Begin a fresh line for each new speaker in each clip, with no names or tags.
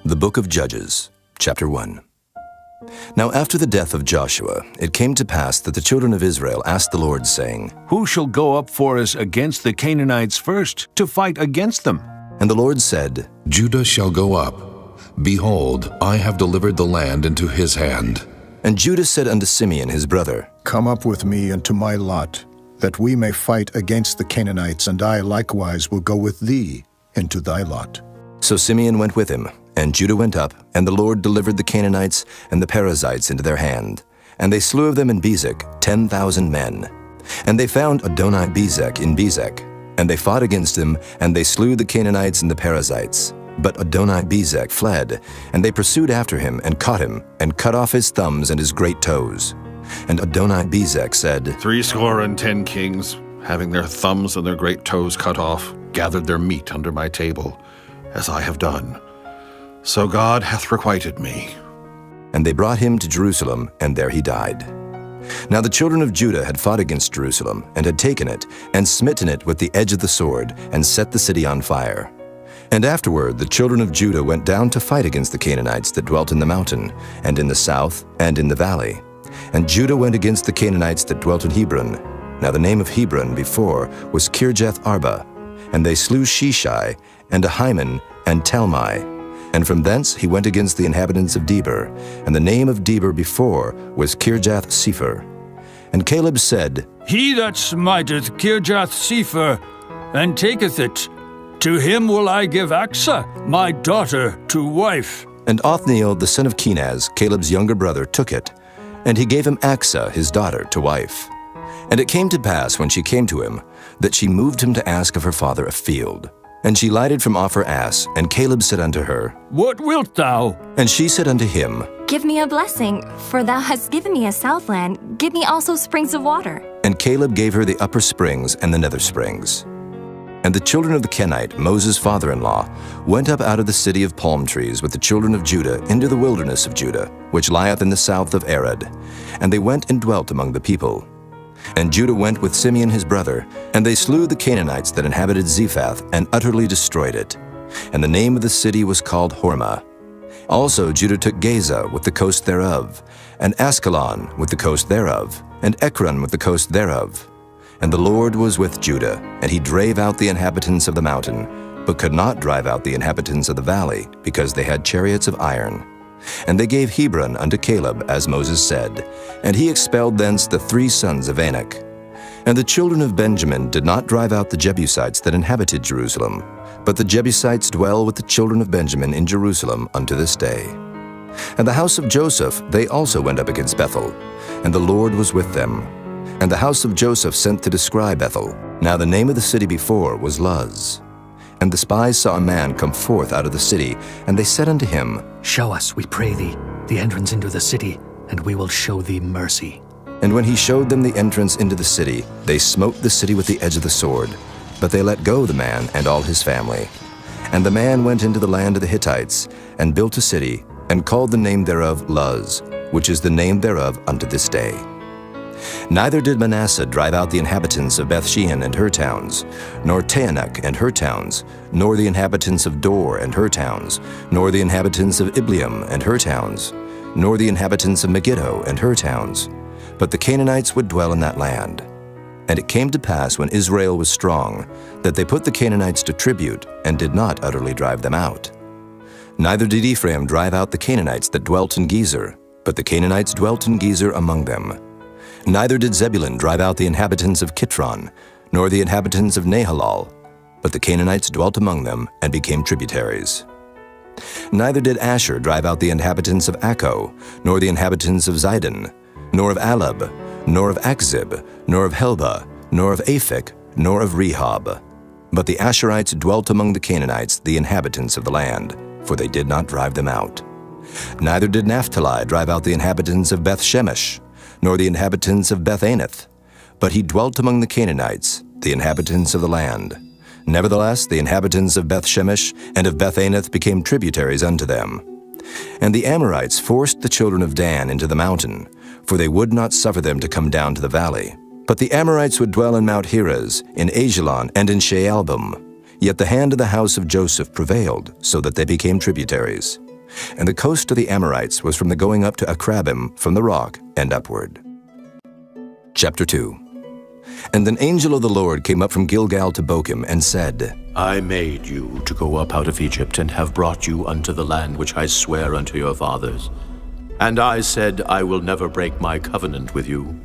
The Book of Judges, Chapter 1. Now after the death of Joshua, it came to pass that the children of Israel asked the Lord, saying,
Who shall go up for us against the Canaanites first, to fight against them?
And the Lord said,
Judah shall go up. Behold, I have delivered the land into his hand.
And Judah said unto Simeon his brother,
Come up with me into my lot, that we may fight against the Canaanites, and I likewise will go with thee into thy lot.
So Simeon went with him, and Judah went up, and the Lord delivered the Canaanites and the Perizzites into their hand. And they slew of them in Bezek 10,000 men. And they found Adoni-Bezek in Bezek. And they fought against him, and they slew the Canaanites and the Perizzites. But Adoni-Bezek fled, and they pursued after him, and caught him, and cut off his thumbs and his great toes. And Adoni-Bezek said,
70 kings, having their thumbs and their great toes cut off, gathered their meat under my table, as I have done. So God hath requited me.
And they brought him to Jerusalem, and there he died. Now the children of Judah had fought against Jerusalem, and had taken it, and smitten it with the edge of the sword, and set the city on fire. And afterward the children of Judah went down to fight against the Canaanites that dwelt in the mountain, and in the south, and in the valley. And Judah went against the Canaanites that dwelt in Hebron. Now the name of Hebron before was Kirjath-Arba. And they slew Sheshai, and Ahiman, and Talmai. And from thence he went against the inhabitants of Debir, and the name of Debir before was Kirjath-Sepher. And Caleb said,
He that smiteth Kirjath-Sepher, and taketh it, to him will I give Achsah, my daughter, to wife.
And Othniel the son of Kenaz, Caleb's younger brother, took it, and he gave him Achsah his daughter to wife. And it came to pass, when she came to him, that she moved him to ask of her father a field. And she lighted from off her ass, and Caleb said unto her,
What wilt thou?
And she said unto him,
Give me a blessing, for thou hast given me a southland. Give me also springs of water.
And Caleb gave her the upper springs and the nether springs. And the children of the Kenite, Moses' father-in-law, went up out of the city of palm trees with the children of Judah into the wilderness of Judah, which lieth in the south of Arad. And they went and dwelt among the people. And Judah went with Simeon his brother, and they slew the Canaanites that inhabited Zephath, and utterly destroyed it. And the name of the city was called Hormah. Also Judah took Gaza with the coast thereof, and Askelon with the coast thereof, and Ekron with the coast thereof. And the Lord was with Judah, and he drave out the inhabitants of the mountain, but could not drive out the inhabitants of the valley, because they had chariots of iron. And they gave Hebron unto Caleb, as Moses said, and he expelled thence the 3 sons of Anak. And the children of Benjamin did not drive out the Jebusites that inhabited Jerusalem, but the Jebusites dwell with the children of Benjamin in Jerusalem unto this day. And the house of Joseph they also went up against Bethel, and the Lord was with them. And the house of Joseph sent to descry Bethel. Now the name of the city before was Luz. And the spies saw a man come forth out of the city, and they said unto him,
Show us, we pray thee, the entrance into the city, and we will show thee mercy.
And when he showed them the entrance into the city, they smote the city with the edge of the sword. But they let go the man and all his family. And the man went into the land of the Hittites, and built a city, and called the name thereof Luz, which is the name thereof unto this day. Neither did Manasseh drive out the inhabitants of Bethshean and her towns, nor Taanach and her towns, nor the inhabitants of Dor and her towns, nor the inhabitants of Ibleam and her towns, nor the inhabitants of Megiddo and her towns. But the Canaanites would dwell in that land. And it came to pass, when Israel was strong, that they put the Canaanites to tribute, and did not utterly drive them out. Neither did Ephraim drive out the Canaanites that dwelt in Gezer, but the Canaanites dwelt in Gezer among them. Neither did Zebulun drive out the inhabitants of Kitron, nor the inhabitants of Nahalal, but the Canaanites dwelt among them, and became tributaries. Neither did Asher drive out the inhabitants of Akko, nor the inhabitants of Zidon, nor of Alab, nor of Achzib, nor of Helba, nor of Aphik, nor of Rehob. But the Asherites dwelt among the Canaanites, the inhabitants of the land, for they did not drive them out. Neither did Naphtali drive out the inhabitants of Beth-Shemesh, nor the inhabitants of Beth-Anath, but he dwelt among the Canaanites, the inhabitants of the land. Nevertheless, the inhabitants of Beth-Shemesh and of Beth-Anath became tributaries unto them. And the Amorites forced the children of Dan into the mountain, for they would not suffer them to come down to the valley. But the Amorites would dwell in Mount Heres, in Ajalon, and in Shaalbim. Yet the hand of the house of Joseph prevailed, so that they became tributaries. And the coast of the Amorites was from the going up to Akrabim from the rock and upward. Chapter 2. And an angel of the Lord came up from Gilgal to Bochim and said,
I made you to go up out of Egypt, and have brought you unto the land which I swear unto your fathers. And I said, I will never break my covenant with you.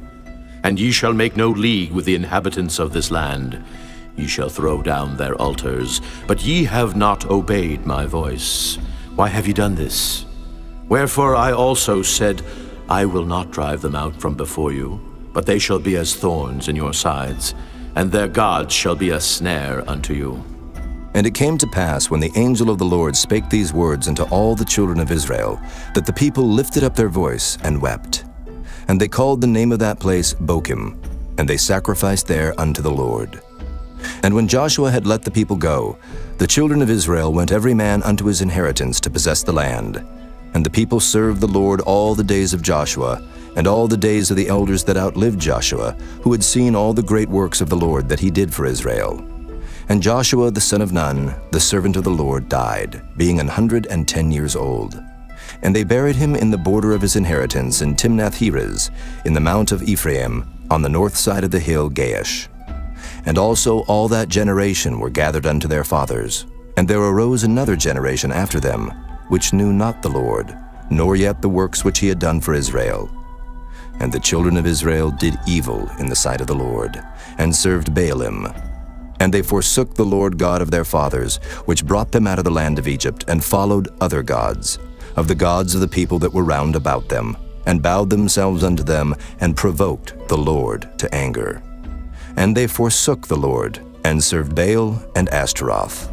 And ye shall make no league with the inhabitants of this land. Ye shall throw down their altars, but ye have not obeyed my voice. Why have ye done this? Wherefore I also said, I will not drive them out from before you, but they shall be as thorns in your sides, and their gods shall be a snare unto you.
And it came to pass, when the angel of the Lord spake these words unto all the children of Israel, that the people lifted up their voice and wept. And they called the name of that place Bochim, and they sacrificed there unto the Lord. And when Joshua had let the people go, the children of Israel went every man unto his inheritance to possess the land. And the people served the Lord all the days of Joshua, and all the days of the elders that outlived Joshua, who had seen all the great works of the Lord that he did for Israel. And Joshua the son of Nun, the servant of the Lord, died, being 110 years old. And they buried him in the border of his inheritance in Timnath-Heres, in the mount of Ephraim, on the north side of the hill Gaash. And also all that generation were gathered unto their fathers. And there arose another generation after them, which knew not the Lord, nor yet the works which he had done for Israel. And the children of Israel did evil in the sight of the Lord, and served Baalim. And they forsook the Lord God of their fathers, which brought them out of the land of Egypt, and followed other gods, of the gods of the people that were round about them, and bowed themselves unto them, and provoked the Lord to anger. And they forsook the Lord, and served Baal and Ashtaroth.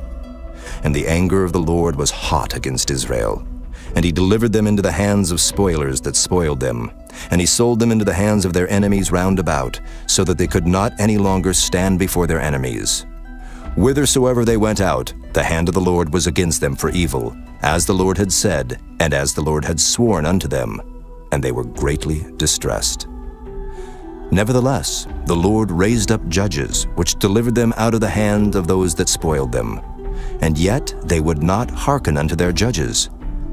And the anger of the Lord was hot against Israel. And he delivered them into the hands of spoilers that spoiled them. And he sold them into the hands of their enemies round about, so that they could not any longer stand before their enemies. Whithersoever they went out, the hand of the Lord was against them for evil, as the Lord had said, and as the Lord had sworn unto them, and they were greatly distressed. Nevertheless, the Lord raised up judges, which delivered them out of the hand of those that spoiled them. And yet they would not hearken unto their judges,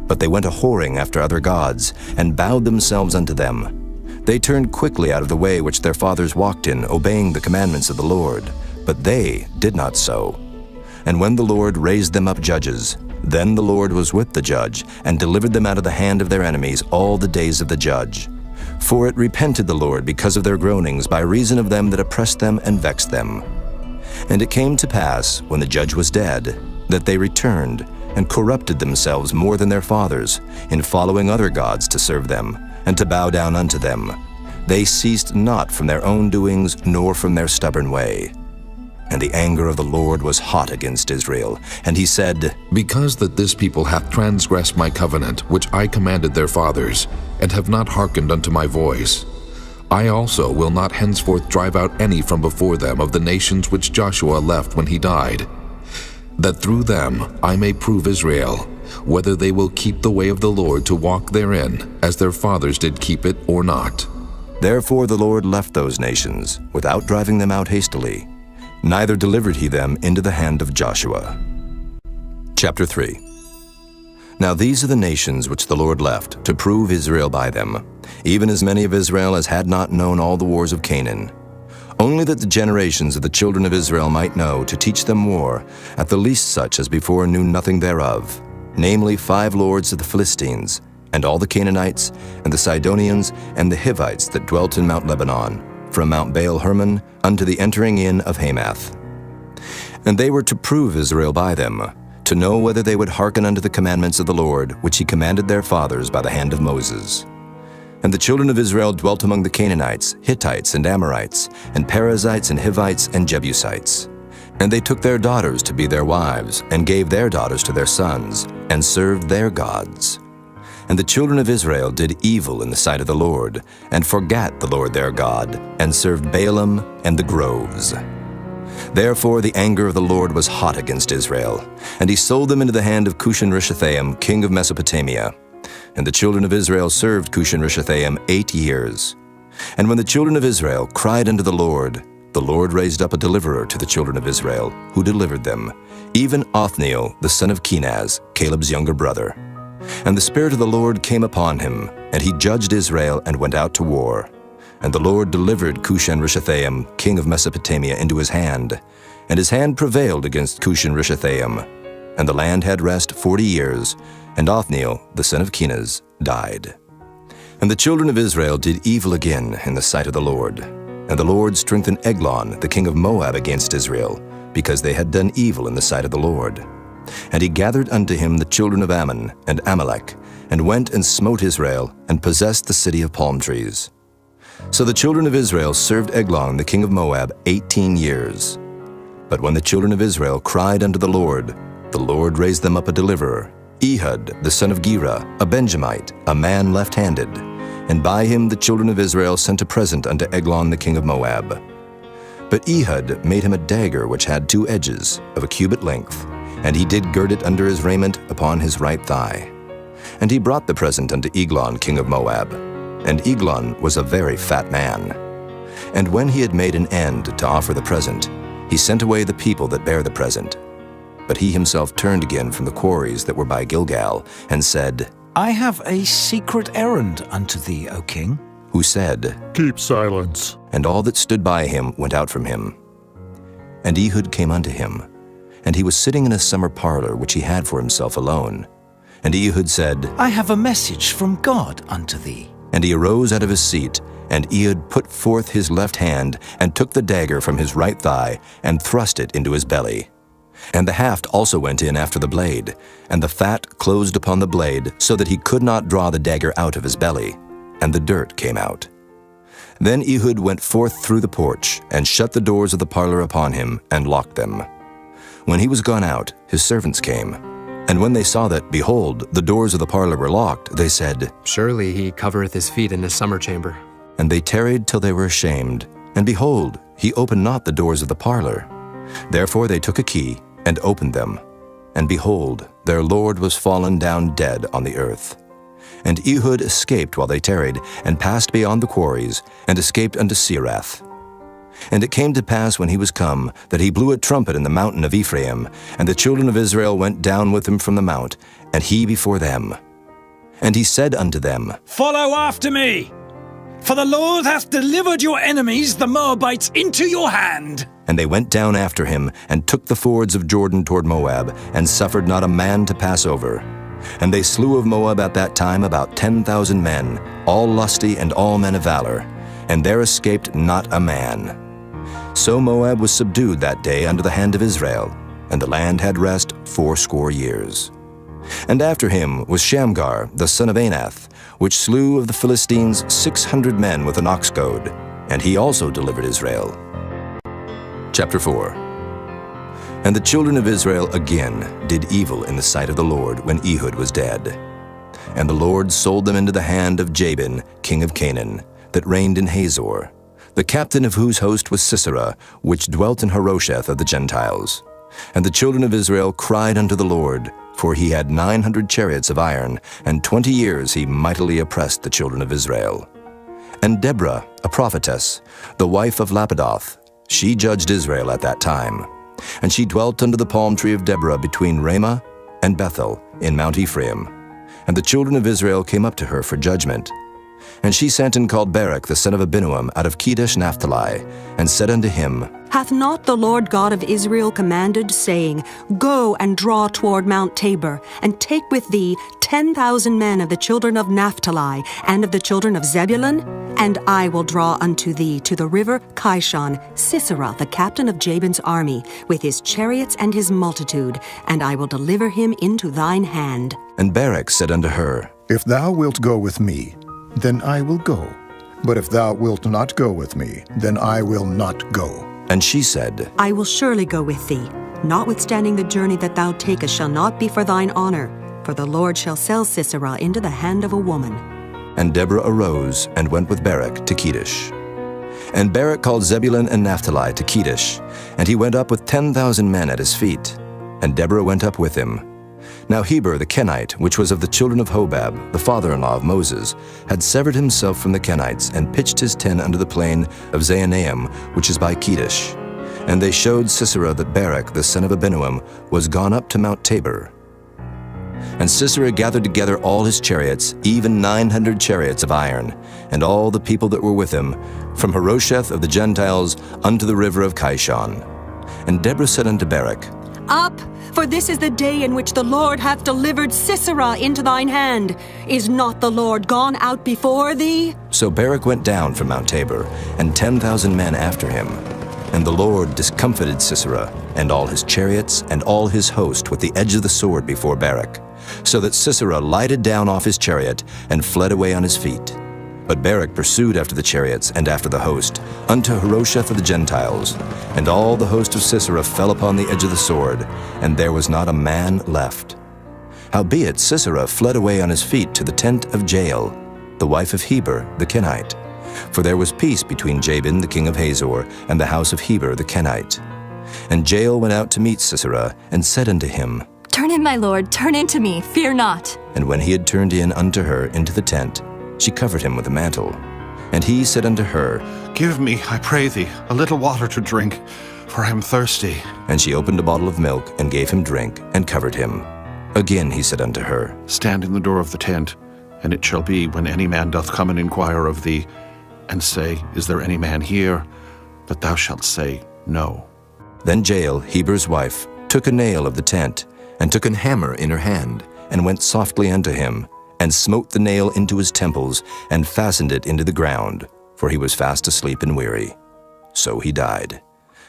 but they went a-whoring after other gods, and bowed themselves unto them. They turned quickly out of the way which their fathers walked in, obeying the commandments of the Lord, but they did not so. And when the Lord raised them up judges, then the Lord was with the judge, and delivered them out of the hand of their enemies all the days of the judge. For it repented the Lord because of their groanings, by reason of them that oppressed them and vexed them. And it came to pass, when the judge was dead, that they returned, and corrupted themselves more than their fathers, in following other gods to serve them, and to bow down unto them. They ceased not from their own doings, nor from their stubborn way. And the anger of the Lord was hot against Israel. And he said,
Because that this people hath transgressed my covenant, which I commanded their fathers, and have not hearkened unto my voice, I also will not henceforth drive out any from before them of the nations which Joshua left when he died, that through them I may prove Israel, whether they will keep the way of the Lord to walk therein, as their fathers did keep it, or not.
Therefore the Lord left those nations, without driving them out hastily, neither delivered he them into the hand of Joshua. Chapter 3. Now these are the nations which the Lord left, to prove Israel by them, even as many of Israel as had not known all the wars of Canaan. Only that the generations of the children of Israel might know, to teach them war, at the least such as before knew nothing thereof, namely 5 lords of the Philistines, and all the Canaanites, and the Sidonians, and the Hivites that dwelt in Mount Lebanon, from Mount Baal-Hermon unto the entering in of Hamath. And they were to prove Israel by them, to know whether they would hearken unto the commandments of the Lord, which he commanded their fathers by the hand of Moses. And the children of Israel dwelt among the Canaanites, Hittites, and Amorites, and Perizzites, and Hivites, and Jebusites. And they took their daughters to be their wives, and gave their daughters to their sons, and served their gods. And the children of Israel did evil in the sight of the Lord, and forgat the Lord their God, and served Baalim and the groves. Therefore the anger of the Lord was hot against Israel, and he sold them into the hand of Cushan-Rishathaim, king of Mesopotamia. And the children of Israel served Cushan-Rishathaim 8 years. And when the children of Israel cried unto the Lord raised up a deliverer to the children of Israel, who delivered them, even Othniel the son of Kenaz, Caleb's younger brother. And the Spirit of the Lord came upon him, and he judged Israel and went out to war. And the Lord delivered Cushan-Rishathaim, king of Mesopotamia, into his hand. And his hand prevailed against Cushan-Rishathaim. And the land had rest 40 years, and Othniel, the son of Kenaz, died. And the children of Israel did evil again in the sight of the Lord. And the Lord strengthened Eglon, the king of Moab, against Israel, because they had done evil in the sight of the Lord. And he gathered unto him the children of Ammon and Amalek, and went and smote Israel, and possessed the city of palm trees. So the children of Israel served Eglon, the king of Moab, 18 years. But when the children of Israel cried unto the Lord raised them up a deliverer, Ehud, the son of Gera, a Benjamite, a man left-handed. And by him the children of Israel sent a present unto Eglon, the king of Moab. But Ehud made him a dagger which had 2 edges, of a cubit length, and he did gird it under his raiment upon his right thigh. And he brought the present unto Eglon, king of Moab. And Eglon was a very fat man. And when he had made an end to offer the present, he sent away the people that bare the present. But he himself turned again from the quarries that were by Gilgal, and said,
I have a secret errand unto thee, O king.
Who said,
Keep silence.
And all that stood by him went out from him. And Ehud came unto him, and he was sitting in a summer parlor which he had for himself alone. And Ehud said,
I have a message from God unto thee.
And he arose out of his seat, and Ehud put forth his left hand, and took the dagger from his right thigh, and thrust it into his belly. And the haft also went in after the blade, and the fat closed upon the blade, so that he could not draw the dagger out of his belly, and the dirt came out. Then Ehud went forth through the porch, and shut the doors of the parlor upon him, and locked them. When he was gone out, his servants came. And when they saw that, behold, the doors of the parlor were locked, they said,
Surely he covereth his feet in his summer chamber.
And they tarried till they were ashamed. And behold, he opened not the doors of the parlor. Therefore they took a key, and opened them. And behold, their lord was fallen down dead on the earth. And Ehud escaped while they tarried, and passed beyond the quarries, and escaped unto Serath. And it came to pass when he was come, that he blew a trumpet in the mountain of Ephraim, and the children of Israel went down with him from the mount, and he before them. And he said unto them,
Follow after me, for the Lord hath delivered your enemies, the Moabites, into your hand.
And they went down after him, and took the fords of Jordan toward Moab, and suffered not a man to pass over. And they slew of Moab at that time about 10,000 men, all lusty and all men of valor, and there escaped not a man. So Moab was subdued that day under the hand of Israel, and the land had rest 80 years. And after him was Shamgar, the son of Anath, which slew of the Philistines 600 men with an ox goad, and he also delivered Israel. Chapter 4. And the children of Israel again did evil in the sight of the Lord when Ehud was dead. And the Lord sold them into the hand of Jabin, king of Canaan, that reigned in Hazor, the captain of whose host was Sisera, which dwelt in Harosheth of the Gentiles. And the children of Israel cried unto the Lord, for he had 900 chariots of iron, and 20 years he mightily oppressed the children of Israel. And Deborah, a prophetess, the wife of Lapidoth, she judged Israel at that time. And she dwelt under the palm tree of Deborah between Ramah and Bethel in Mount Ephraim. And the children of Israel came up to her for judgment. And she sent and called Barak the son of Abinuam out of Kedesh Naphtali, and said unto him,
Hath not the Lord God of Israel commanded, saying, Go and draw toward Mount Tabor, and take with thee 10,000 men of the children of Naphtali, and of the children of Zebulun? And I will draw unto thee to the river Kishon Sisera, the captain of Jabin's army, with his chariots and his multitude, and I will deliver him into thine hand.
And Barak said unto her,
If thou wilt go with me, then I will go. But if thou wilt not go with me, then I will not go.
And she said,
I will surely go with thee. Notwithstanding the journey that thou takest shall not be for thine honor, for the Lord shall sell Sisera into the hand of a woman.
And Deborah arose and went with Barak to Kedesh. And Barak called Zebulun and Naphtali to Kedesh, and he went up with 10,000 men at his feet. And Deborah went up with him. Now Heber the Kenite, which was of the children of Hobab, the father-in-law of Moses, had severed himself from the Kenites, and pitched his tent under the plain of Zaanaim, which is by Kedesh. And they showed Sisera that Barak the son of Abinuam was gone up to Mount Tabor. And Sisera gathered together all his chariots, even 900 chariots of iron, and all the people that were with him, from Harosheth of the Gentiles unto the river of Kishon. And Deborah said unto Barak,
Up, for this is the day in which the Lord hath delivered Sisera into thine hand. Is not the Lord gone out before thee?
So Barak went down from Mount Tabor, and 10,000 men after him. And the Lord discomfited Sisera, and all his chariots, and all his host with the edge of the sword before Barak, so that Sisera lighted down off his chariot, and fled away on his feet. But Barak pursued after the chariots, and after the host, unto Harosheth of the Gentiles. And all the host of Sisera fell upon the edge of the sword, and there was not a man left. Howbeit Sisera fled away on his feet to the tent of Jael, the wife of Heber the Kenite. For there was peace between Jabin the king of Hazor and the house of Heber the Kenite. And Jael went out to meet Sisera, and said unto him,
Turn in, my lord, turn in to me, fear not.
And when he had turned in unto her into the tent, she covered him with a mantle. And he said unto her,
Give me, I pray thee, a little water to drink, for I am thirsty.
And she opened a bottle of milk, and gave him drink, and covered him. Again he said unto her,
Stand in the door of the tent, and it shall be, when any man doth come and inquire of thee, and say, Is there any man here? But thou shalt say, No.
Then Jael, Heber's wife, took a nail of the tent, and took an hammer in her hand, and went softly unto him, and smote the nail into his temples, and fastened it into the ground, for he was fast asleep and weary. So he died.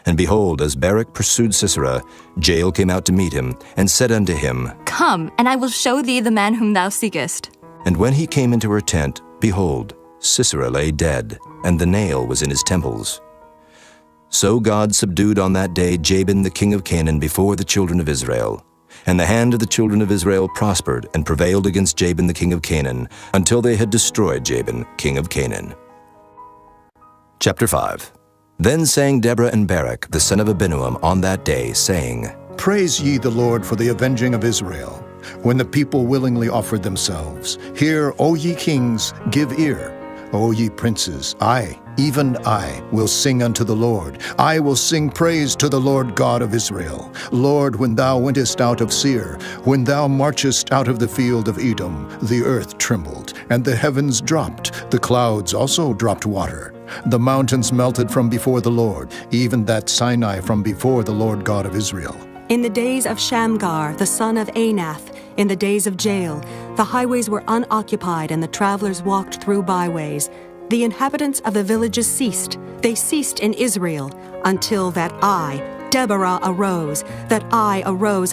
And behold, as Barak pursued Sisera, Jael came out to meet him, and said unto him,
Come, and I will show thee the man whom thou seekest.
And when he came into her tent, behold, Sisera lay dead, and the nail was in his temples. So God subdued on that day Jabin the king of Canaan before the children of Israel. And the hand of the children of Israel prospered and prevailed against Jabin the king of Canaan, until they had destroyed Jabin, king of Canaan. Chapter 5. Then sang Deborah and Barak, the son of Abinoam, on that day, saying,
Praise ye the Lord for the avenging of Israel, when the people willingly offered themselves. Hear, O ye kings, give ear. O ye princes, I, even I, will sing unto the Lord. I will sing praise to the Lord God of Israel. Lord, when thou wentest out of Seir, when thou marchest out of the field of Edom, the earth trembled, and the heavens dropped, the clouds also dropped water. The mountains melted from before the Lord, even that Sinai from before the Lord God of Israel.
In the days of Shamgar, the son of Anath, in the days of Jael, the highways were unoccupied and the travelers walked through byways. The inhabitants of the villages ceased. They ceased in Israel, until that I, Deborah, arose,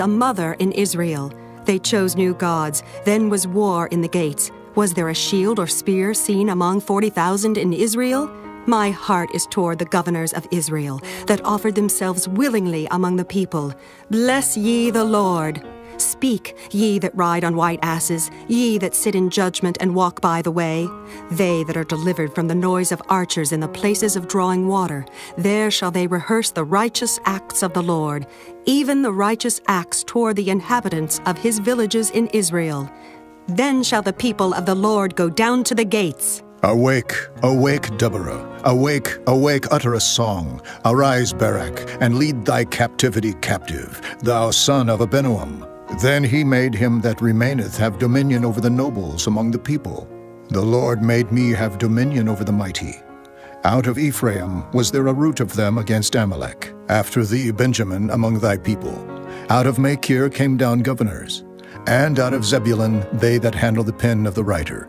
a mother in Israel. They chose new gods. Then was war in the gates. Was there a shield or spear seen among 40,000 in Israel? My heart is toward the governors of Israel, that offered themselves willingly among the people. Bless ye the Lord. Speak, ye that ride on white asses, ye that sit in judgment and walk by the way. They that are delivered from the noise of archers in the places of drawing water, there shall they rehearse the righteous acts of the Lord, even the righteous acts toward the inhabitants of his villages in Israel. Then shall the people of the Lord go down to the gates.
Awake, awake, Deborah. Awake, awake, utter a song. Arise, Barak, and lead thy captivity captive, thou son of Abinoam. Then he made him that remaineth have dominion over the nobles among the people. The Lord made me have dominion over the mighty. Out of Ephraim was there a root of them against Amalek. After thee, Benjamin, among thy people. Out of Machir came down governors. And out of Zebulun they that handle the pen of the writer.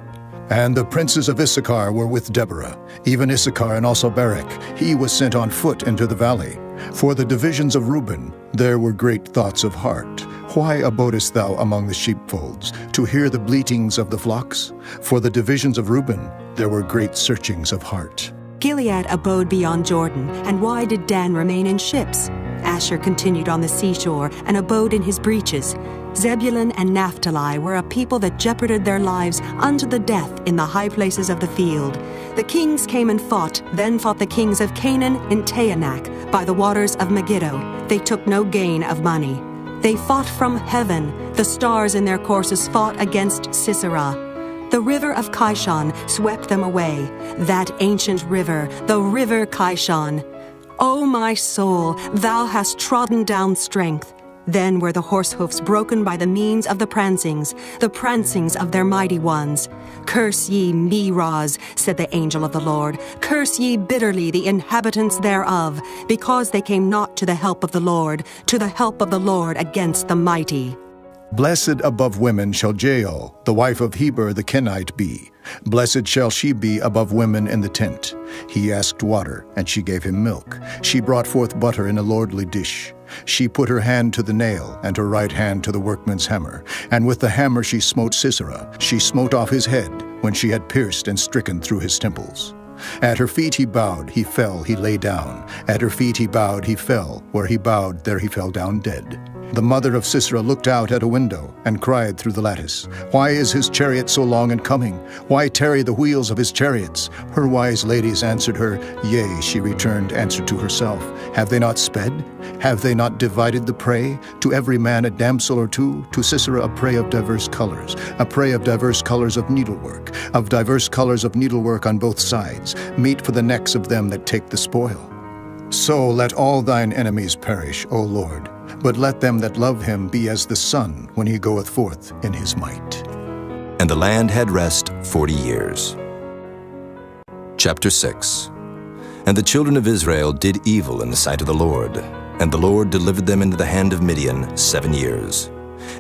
And the princes of Issachar were with Deborah, even Issachar and also Barak. He was sent on foot into the valley. For the divisions of Reuben there were great thoughts of heart. Why abodest thou among the sheepfolds, to hear the bleatings of the flocks? For the divisions of Reuben there were great searchings of heart.
Gilead abode beyond Jordan, and why did Dan remain in ships? Asher continued on the seashore, and abode in his breaches. Zebulun and Naphtali were a people that jeoparded their lives unto the death in the high places of the field. The kings came and fought, then fought the kings of Canaan in Taanach, by the waters of Megiddo. They took no gain of money. They fought from heaven. The stars in their courses fought against Sisera. The river of Kishon swept them away, that ancient river, the river Kishon. O my soul, thou hast trodden down strength. Then were the horse hoofs broken by the means of the prancings of their mighty ones. Curse ye Meroz, said the angel of the Lord. Curse ye bitterly the inhabitants thereof, because they came not to the help of the Lord against the mighty.
Blessed above women shall Jael, the wife of Heber the Kenite, be. Blessed shall she be above women in the tent. He asked water, and she gave him milk. She brought forth butter in a lordly dish. She put her hand to the nail, and her right hand to the workman's hammer. And with the hammer she smote Sisera. She smote off his head, when she had pierced and stricken through his temples. At her feet he bowed, he fell, he lay down. At her feet he bowed, he fell. Where he bowed, there he fell down dead. The mother of Sisera looked out at a window and cried through the lattice, Why is his chariot so long in coming? Why tarry the wheels of his chariots? Her wise ladies answered her, Yea, she returned answer to herself. Have they not sped? Have they not divided the prey? To every man a damsel or two, to Sisera a prey of diverse colors, a prey of diverse colors of needlework on both sides, meat for the necks of them that take the spoil. So let all thine enemies perish, O Lord, but let them that love him be as the sun when he goeth forth in his might.
And the land had rest 40 years. Chapter 6. And the children of Israel did evil in the sight of the Lord, and the Lord delivered them into the hand of Midian 7 years.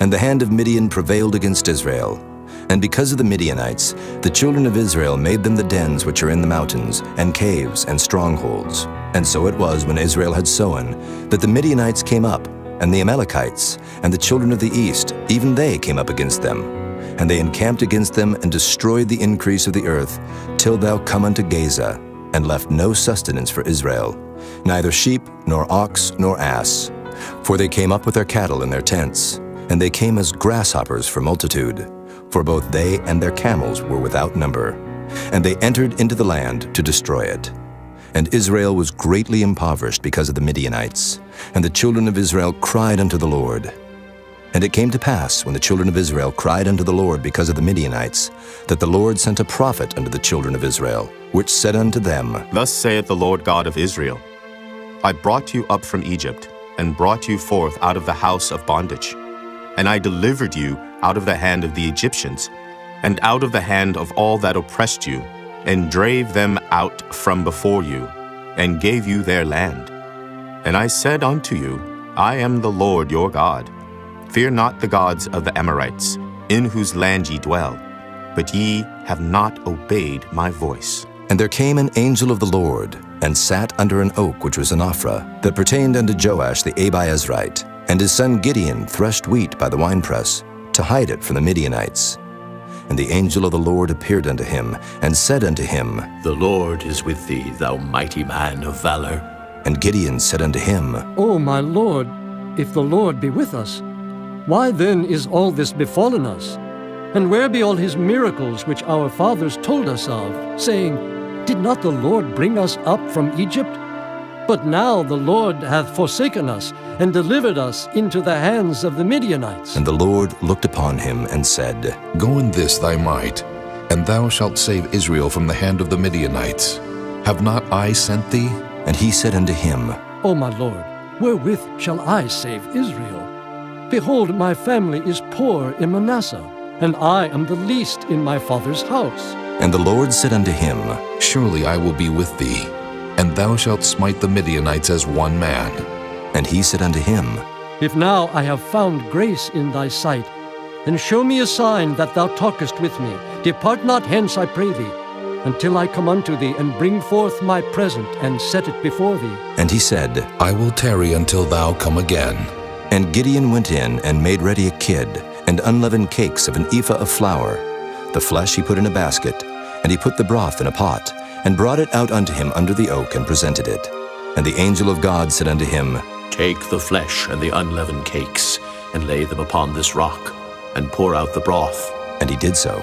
And the hand of Midian prevailed against Israel. And because of the Midianites, the children of Israel made them the dens which are in the mountains, and caves, and strongholds. And so it was when Israel had sown, that the Midianites came up, and the Amalekites, and the children of the east, even they came up against them. And they encamped against them, and destroyed the increase of the earth, till thou come unto Gaza, and left no sustenance for Israel, neither sheep, nor ox, nor ass. For they came up with their cattle in their tents, and they came as grasshoppers for multitude. For both they and their camels were without number. And they entered into the land to destroy it. And Israel was greatly impoverished because of the Midianites. And the children of Israel cried unto the Lord. And it came to pass, when the children of Israel cried unto the Lord because of the Midianites, that the Lord sent a prophet unto the children of Israel, which said unto them,
Thus saith the Lord God of Israel, I brought you up from Egypt, and brought you forth out of the house of bondage. And I delivered you out of the hand of the Egyptians, and out of the hand of all that oppressed you, and drave them out from before you, and gave you their land. And I said unto you, I am the Lord your God. Fear not the gods of the Amorites, in whose land ye dwell, but ye have not obeyed my voice.
And there came an angel of the Lord, and sat under an oak which was in Ophrah, that pertained unto Joash the Abiezrite. And his son Gideon threshed wheat by the winepress, to hide it from the Midianites. And the angel of the Lord appeared unto him, and said unto him,
The Lord is with thee, thou mighty man of valor.
And Gideon said unto him,
O my Lord, if the Lord be with us, why then is all this befallen us? And where be all his miracles which our fathers told us of, saying, Did not the Lord bring us up from Egypt? But now the Lord hath forsaken us, and delivered us into the hands of the Midianites.
And the Lord looked upon him, and said,
Go in this thy might, and thou shalt save Israel from the hand of the Midianites. Have not I sent thee?
And he said unto him,
O my Lord, wherewith shall I save Israel? Behold, my family is poor in Manasseh, and I am the least in my father's house.
And the Lord said unto him,
Surely I will be with thee, and thou shalt smite the Midianites as one man.
And he said unto him,
If now I have found grace in thy sight, then show me a sign that thou talkest with me. Depart not hence, I pray thee, until I come unto thee, and bring forth my present, and set it before thee.
And he said,
I will tarry until thou come again.
And Gideon went in, and made ready a kid, and unleavened cakes of an ephah of flour. The flesh he put in a basket, and he put the broth in a pot, and brought it out unto him under the oak, and presented it. And the angel of God said unto him,
Take the flesh and the unleavened cakes, and lay them upon this rock, and pour out the broth.
And he did so.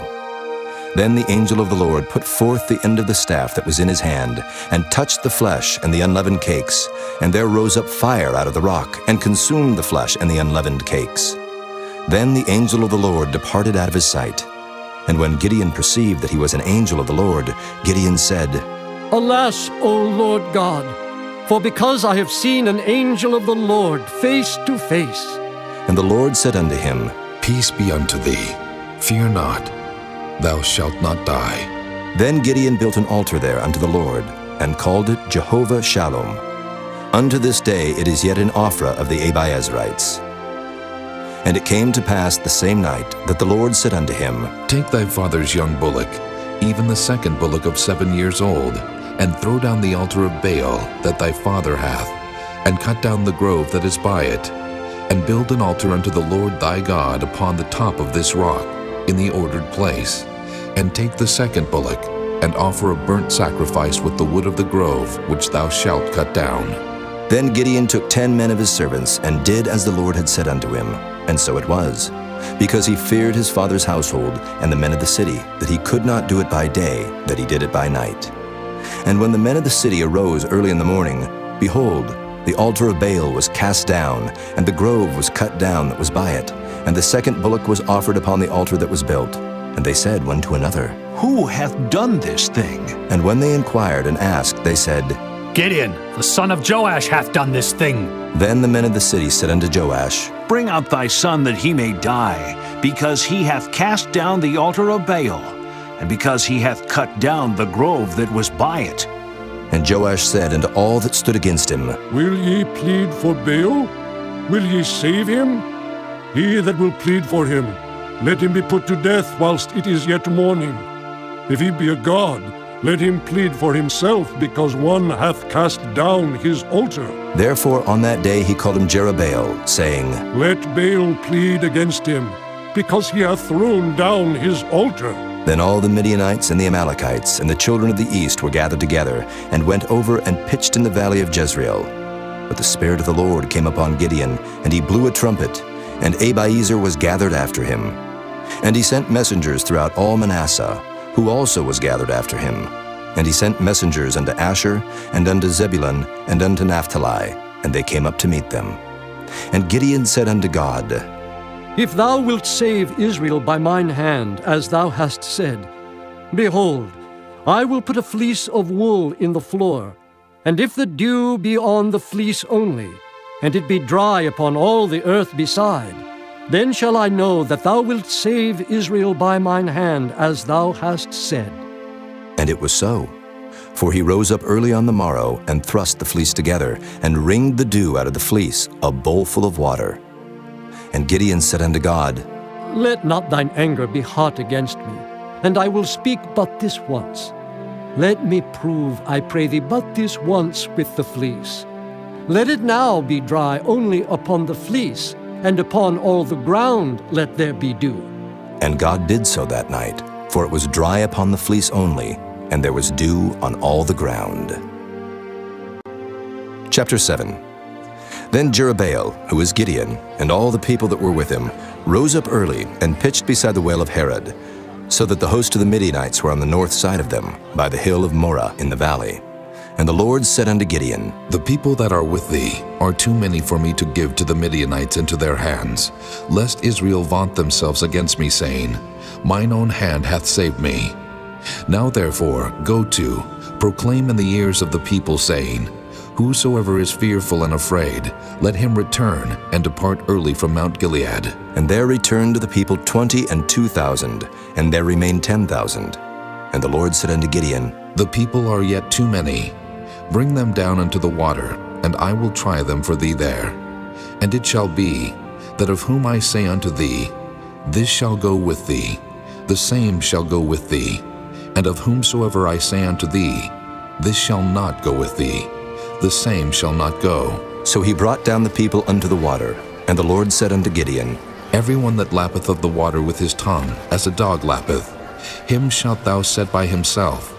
Then the angel of the Lord put forth the end of the staff that was in his hand, and touched the flesh and the unleavened cakes, and there rose up fire out of the rock, and consumed the flesh and the unleavened cakes. Then the angel of the Lord departed out of his sight. And when Gideon perceived that he was an angel of the Lord, Gideon said,
Alas, O Lord God, for because I have seen an angel of the Lord face to face,
And the Lord said unto him,
Peace be unto thee. Fear not. Thou shalt not die.
Then Gideon built an altar there unto the Lord, and called it Jehovah Shalom. Unto this day it is yet in Ophrah of the Abiezrites. And it came to pass the same night that the Lord said unto him,
Take thy father's young bullock, even the second bullock of 7 years old, and throw down the altar of Baal that thy father hath, and cut down the grove that is by it, and build an altar unto the Lord thy God upon the top of this rock, in the ordered place. And take the second bullock, and offer a burnt sacrifice with the wood of the grove which thou shalt cut down.
Then Gideon took 10 men of his servants, and did as the Lord had said unto him. And so it was, because he feared his father's household and the men of the city, that he could not do it by day, that he did it by night. And when the men of the city arose early in the morning, behold, the altar of Baal was cast down, and the grove was cut down that was by it, and the second bullock was offered upon the altar that was built. And they said one to another,
Who hath done this thing?
And when they inquired and asked, they said,
Gideon, the son of Joash, hath done this thing.
Then the men of the city said unto Joash,
Bring out thy son that he may die, because he hath cast down the altar of Baal, and because he hath cut down the grove that was by it.
And Joash said unto all that stood against him,
Will ye plead for Baal? Will ye save him? He that will plead for him, let him be put to death whilst it is yet morning. If he be a god, let him plead for himself, because one hath cast down his altar.
Therefore on that day he called him Jerubbaal, saying,
Let Baal plead against him, because he hath thrown down his altar.
Then all the Midianites and the Amalekites and the children of the east were gathered together, and went over and pitched in the valley of Jezreel. But the Spirit of the Lord came upon Gideon, and he blew a trumpet, and Abiezer was gathered after him. And he sent messengers throughout all Manasseh, who also was gathered after him. And he sent messengers unto Asher, and unto Zebulun, and unto Naphtali, and they came up to meet them. And Gideon said unto God,
If thou wilt save Israel by mine hand, as thou hast said, behold, I will put a fleece of wool in the floor, and if the dew be on the fleece only, and it be dry upon all the earth beside, then shall I know that thou wilt save Israel by mine hand, as thou hast said.
And it was so. For he rose up early on the morrow, and thrust the fleece together, and wringed the dew out of the fleece, a bowlful of water. And Gideon said unto God,
Let not thine anger be hot against me, and I will speak but this once. Let me prove, I pray thee, but this once with the fleece. Let it now be dry only upon the fleece, and upon all the ground let there be dew.
And God did so that night, for it was dry upon the fleece only, and there was dew on all the ground. Chapter 7. Then Jerubbaal, who was Gideon, and all the people that were with him, rose up early and pitched beside the well of Harod, so that the host of the Midianites were on the north side of them, by the hill of Moreh in the valley. And the Lord said unto Gideon,
The people that are with thee are too many for me to give to the Midianites into their hands, lest Israel vaunt themselves against me, saying, Mine own hand hath saved me. Now therefore go to, proclaim in the ears of the people, saying, Whosoever is fearful and afraid, let him return and depart early from Mount Gilead.
And there returned to the people 22,000, and there remained 10,000. And the Lord said unto Gideon,
The people are yet too many. Bring them down unto the water, and I will try them for thee there. And it shall be, that of whom I say unto thee, This shall go with thee, the same shall go with thee. And of whomsoever I say unto thee, This shall not go with thee, the same shall not go.
So he brought down the people unto the water. And the Lord said unto Gideon,
Every one that lappeth of the water with his tongue, as a dog lappeth, him shalt thou set by himself.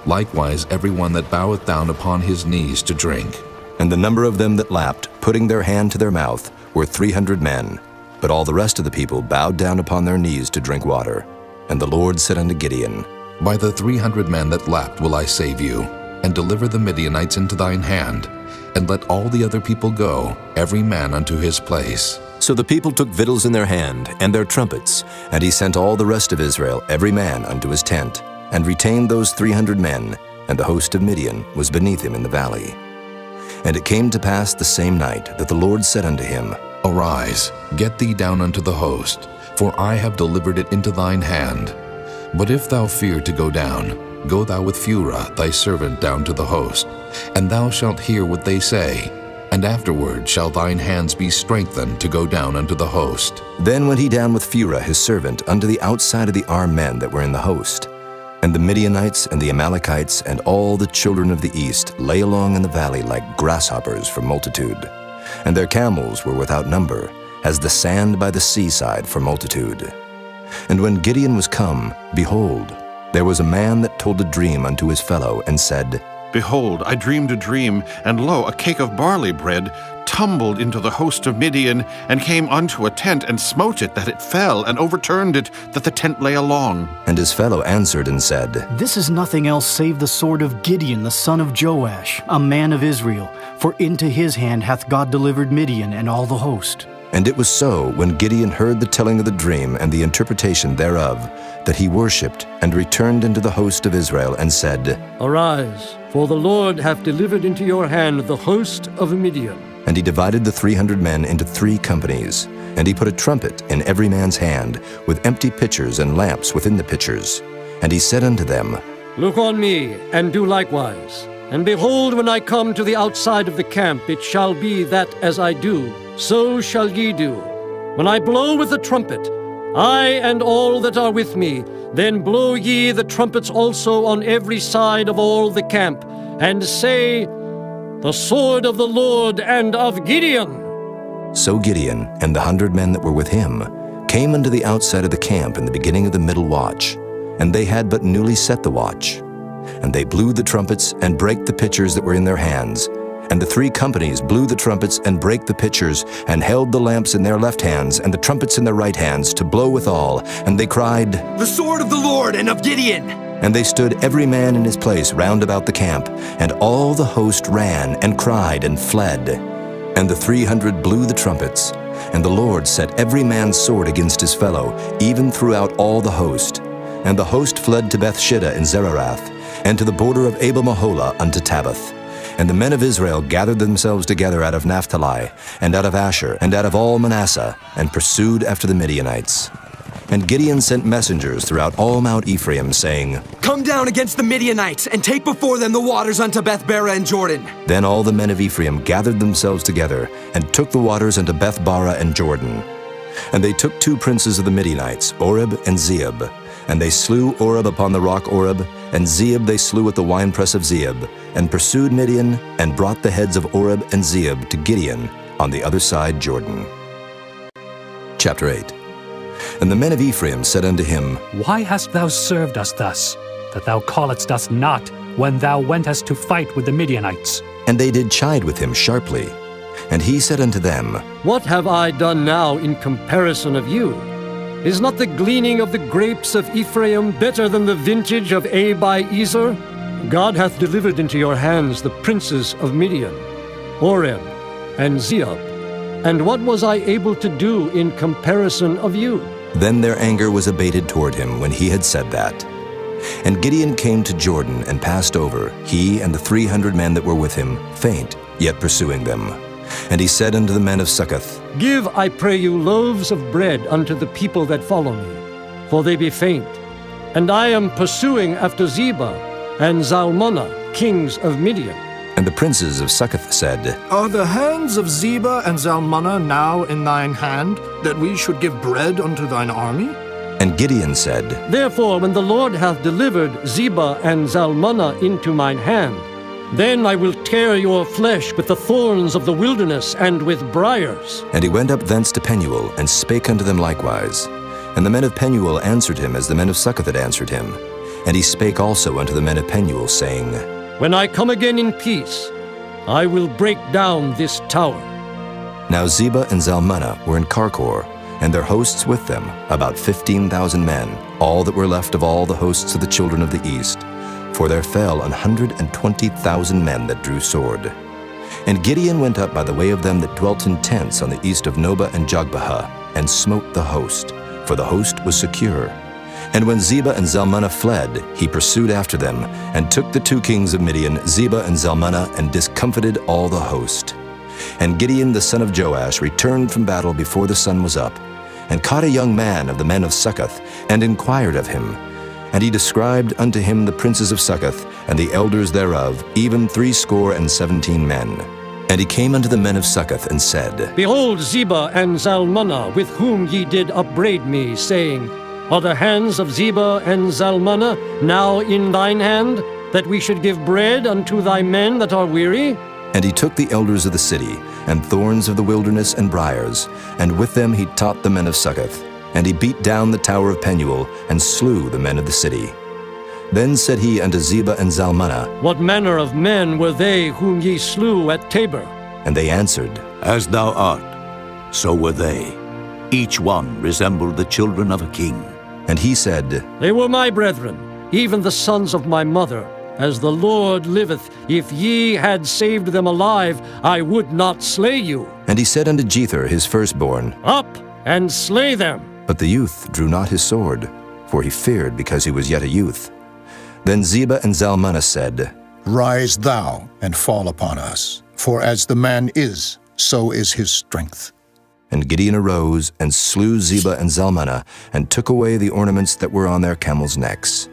Likewise every one that boweth down upon his knees to drink.
And the number of them that lapped, putting their hand to their mouth, were 300 men. But all the rest of the people bowed down upon their knees to drink water. And the Lord said unto Gideon,
By the 300 men that lapped will I save you, and deliver the Midianites into thine hand, and let all the other people go, every man unto his place.
So the people took victuals in their hand, and their trumpets, and he sent all the rest of Israel, every man unto his tent, and retained those 300 men, and the host of Midian was beneath him in the valley. And it came to pass the same night that the Lord said unto him,
Arise, get thee down unto the host, for I have delivered it into thine hand. But if thou fear to go down, go thou with Phurah thy servant down to the host, and thou shalt hear what they say, and afterward shall thine hands be strengthened to go down unto the host.
Then went he down with Phurah his servant unto the outside of the armed men that were in the host. And the Midianites and the Amalekites and all the children of the east lay along in the valley like grasshoppers for multitude. And their camels were without number, as the sand by the seaside for multitude. And when Gideon was come, behold, there was a man that told a dream unto his fellow, and said,
Behold, I dreamed a dream, and lo, a cake of barley bread tumbled into the host of Midian, and came unto a tent, and smote it, that it fell, and overturned it, that the tent lay along.
And his fellow answered and said,
This is nothing else save the sword of Gideon the son of Joash, a man of Israel, for into his hand hath God delivered Midian and all the host.
And it was so, when Gideon heard the telling of the dream and the interpretation thereof, that he worshipped, and returned into the host of Israel, and said,
Arise, for the Lord hath delivered into your hand the host of Midian.
And he divided the 300 men into 3 companies, and he put a trumpet in every man's hand, with empty pitchers and lamps within the pitchers. And he said unto them,
Look on me, and do likewise. And behold, when I come to the outside of the camp, it shall be that as I do, so shall ye do. When I blow with the trumpet, I and all that are with me, then blow ye the trumpets also on every side of all the camp, and say, The sword of the Lord and of Gideon.
So Gideon and the 100 men that were with him came unto the outside of the camp in the beginning of the middle watch, and they had but newly set the watch. And they blew the trumpets and brake the pitchers that were in their hands. And the 3 companies blew the trumpets and brake the pitchers, and held the lamps in their left hands, and the trumpets in their right hands, to blow withal. And they cried,
The sword of the Lord and of Gideon!
And they stood every man in his place round about the camp, and all the host ran, and cried, and fled. And the 300 blew the trumpets, and the Lord set every man's sword against his fellow, even throughout all the host. And the host fled to Bethshida in Zererath, and to the border of Abel-Meholah unto Tabbath. And the men of Israel gathered themselves together out of Naphtali, and out of Asher, and out of all Manasseh, and pursued after the Midianites. And Gideon sent messengers throughout all Mount Ephraim, saying,
Come down against the Midianites, and take before them the waters unto Beth-bara and Jordan.
Then all the men of Ephraim gathered themselves together, and took the waters unto Beth-bara and Jordan. And they took 2 princes of the Midianites, Oreb and Zeeb. And they slew Oreb upon the rock Oreb, and Zeeb they slew at the winepress of Zeeb, and pursued Midian, and brought the heads of Oreb and Zeeb to Gideon on the other side Jordan. Chapter 8. And the men of Ephraim said unto him,
Why hast thou served us thus, that thou calledst us not when thou wentest to fight with the Midianites?
And they did chide with him sharply. And he said unto them,
What have I done now in comparison of you? Is not the gleaning of the grapes of Ephraim better than the vintage of Abiezer? God hath delivered into your hands the princes of Midian, Oreb and Zeeb. And what was I able to do in comparison of you?
Then their anger was abated toward him when he had said that. And Gideon came to Jordan and passed over, he and the 300 men that were with him, faint, yet pursuing them. And he said unto the men of Succoth,
Give, I pray you, loaves of bread unto the people that follow me, for they be faint. And I am pursuing after Zebah and Zalmunna, kings of Midian.
And the princes of Succoth said,
Are the hands of Zebah and Zalmunna now in thine hand, that we should give bread unto thine army?
And Gideon said,
Therefore, when the Lord hath delivered Zebah and Zalmunna into mine hand, then I will tear your flesh with the thorns of the wilderness and with briars.
And he went up thence to Penuel, and spake unto them likewise. And the men of Penuel answered him as the men of Succoth had answered him. And he spake also unto the men of Penuel, saying,
When I come again in peace, I will break down this tower.
Now Zebah and Zalmunna were in Karkor, and their hosts with them, about 15,000 men, all that were left of all the hosts of the children of the east. For there fell 120,000 men that drew sword. And Gideon went up by the way of them that dwelt in tents on the east of Nobah and Jogbehah, and smote the host, for the host was secure. And when Zebah and Zalmunna fled, he pursued after them, and took the 2 kings of Midian, Zebah and Zalmunna, and discomfited all the host. And Gideon the son of Joash returned from battle before the sun was up, and caught a young man of the men of Succoth, and inquired of him. And he described unto him the princes of Succoth, and the elders thereof, even 70 men. And he came unto the men of Succoth, and said,
Behold Zebah and Zalmunna, with whom ye did upbraid me, saying, Are the hands of Zebah and Zalmunna now in thine hand, that we should give bread unto thy men that are weary?
And he took the elders of the city, and thorns of the wilderness and briars, and with them he taught the men of Succoth. And he beat down the tower of Penuel, and slew the men of the city. Then said he unto Zebah and Zalmunna,
What manner of men were they whom ye slew at Tabor?
And they answered,
As thou art, so were they. Each one resembled the children of a king.
And he said,
They were my brethren, even the sons of my mother. As the Lord liveth, if ye had saved them alive, I would not slay you.
And he said unto Jether his firstborn,
Up and slay them.
But the youth drew not his sword, for he feared because he was yet a youth. Then Zebah and Zalmunna said,
Rise thou and fall upon us, for as the man is, so is his strength.
And Gideon arose and slew Zebah and Zalmunna, and took away the ornaments that were on their camels' necks.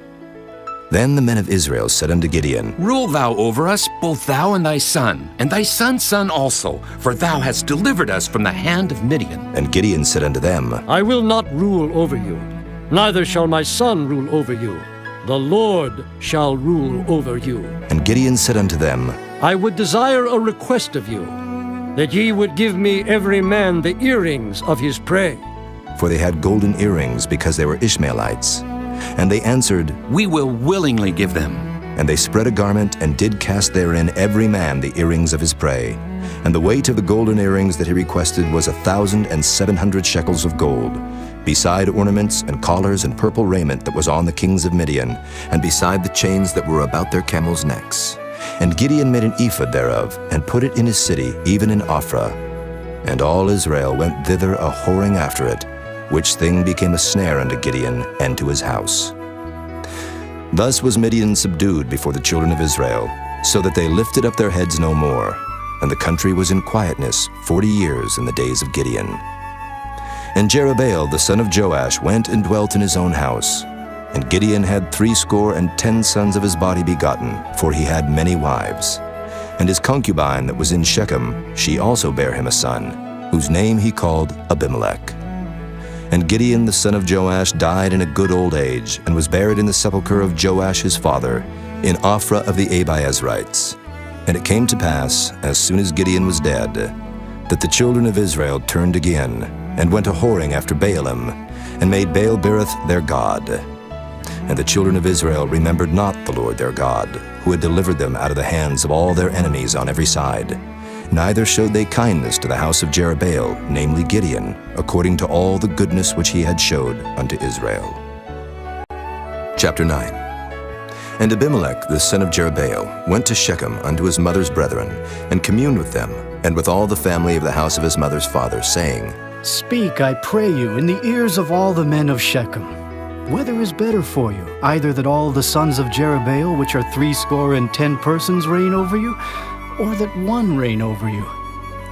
Then the men of Israel said unto Gideon,
Rule thou over us, both thou and thy son, and thy son's son also, for thou hast delivered us from the hand of Midian.
And Gideon said unto them,
I will not rule over you, neither shall my son rule over you. The Lord shall rule over you.
And Gideon said unto them,
I would desire a request of you, that ye would give me every man the earrings of his prey.
For they had golden earrings, because they were Ishmaelites. And they answered,
We will willingly give them.
And they spread a garment, and did cast therein every man the earrings of his prey. And the weight of the golden earrings that he requested was 1,700 shekels of gold, beside ornaments and collars and purple raiment that was on the kings of Midian, and beside the chains that were about their camels' necks. And Gideon made an ephod thereof, and put it in his city, even in Ophrah. And all Israel went thither a-whoring after it, which thing became a snare unto Gideon and to his house. Thus was Midian subdued before the children of Israel, so that they lifted up their heads no more, and the country was in quietness 40 years in the days of Gideon. And Jerubbaal the son of Joash went and dwelt in his own house. And Gideon had 70 sons of his body begotten, for he had many wives. And his concubine that was in Shechem, she also bare him a son, whose name he called Abimelech. And Gideon the son of Joash died in a good old age, and was buried in the sepulchre of Joash his father, in Ophrah of the Abiezrites. And it came to pass, as soon as Gideon was dead, that the children of Israel turned again, and went a-whoring after Baalim, and made Baal-berith their god. And the children of Israel remembered not the Lord their God, who had delivered them out of the hands of all their enemies on every side. Neither showed they kindness to the house of Jerubbaal, namely Gideon, according to all the goodness which he had showed unto Israel. Chapter 9. And Abimelech the son of Jerubbaal went to Shechem unto his mother's brethren, and communed with them, and with all the family of the house of his mother's father, saying,
Speak, I pray you, in the ears of all the men of Shechem. Whether is better for you, either that all the sons of Jerubbaal, which are 70 persons, reign over you, or that one reign over you?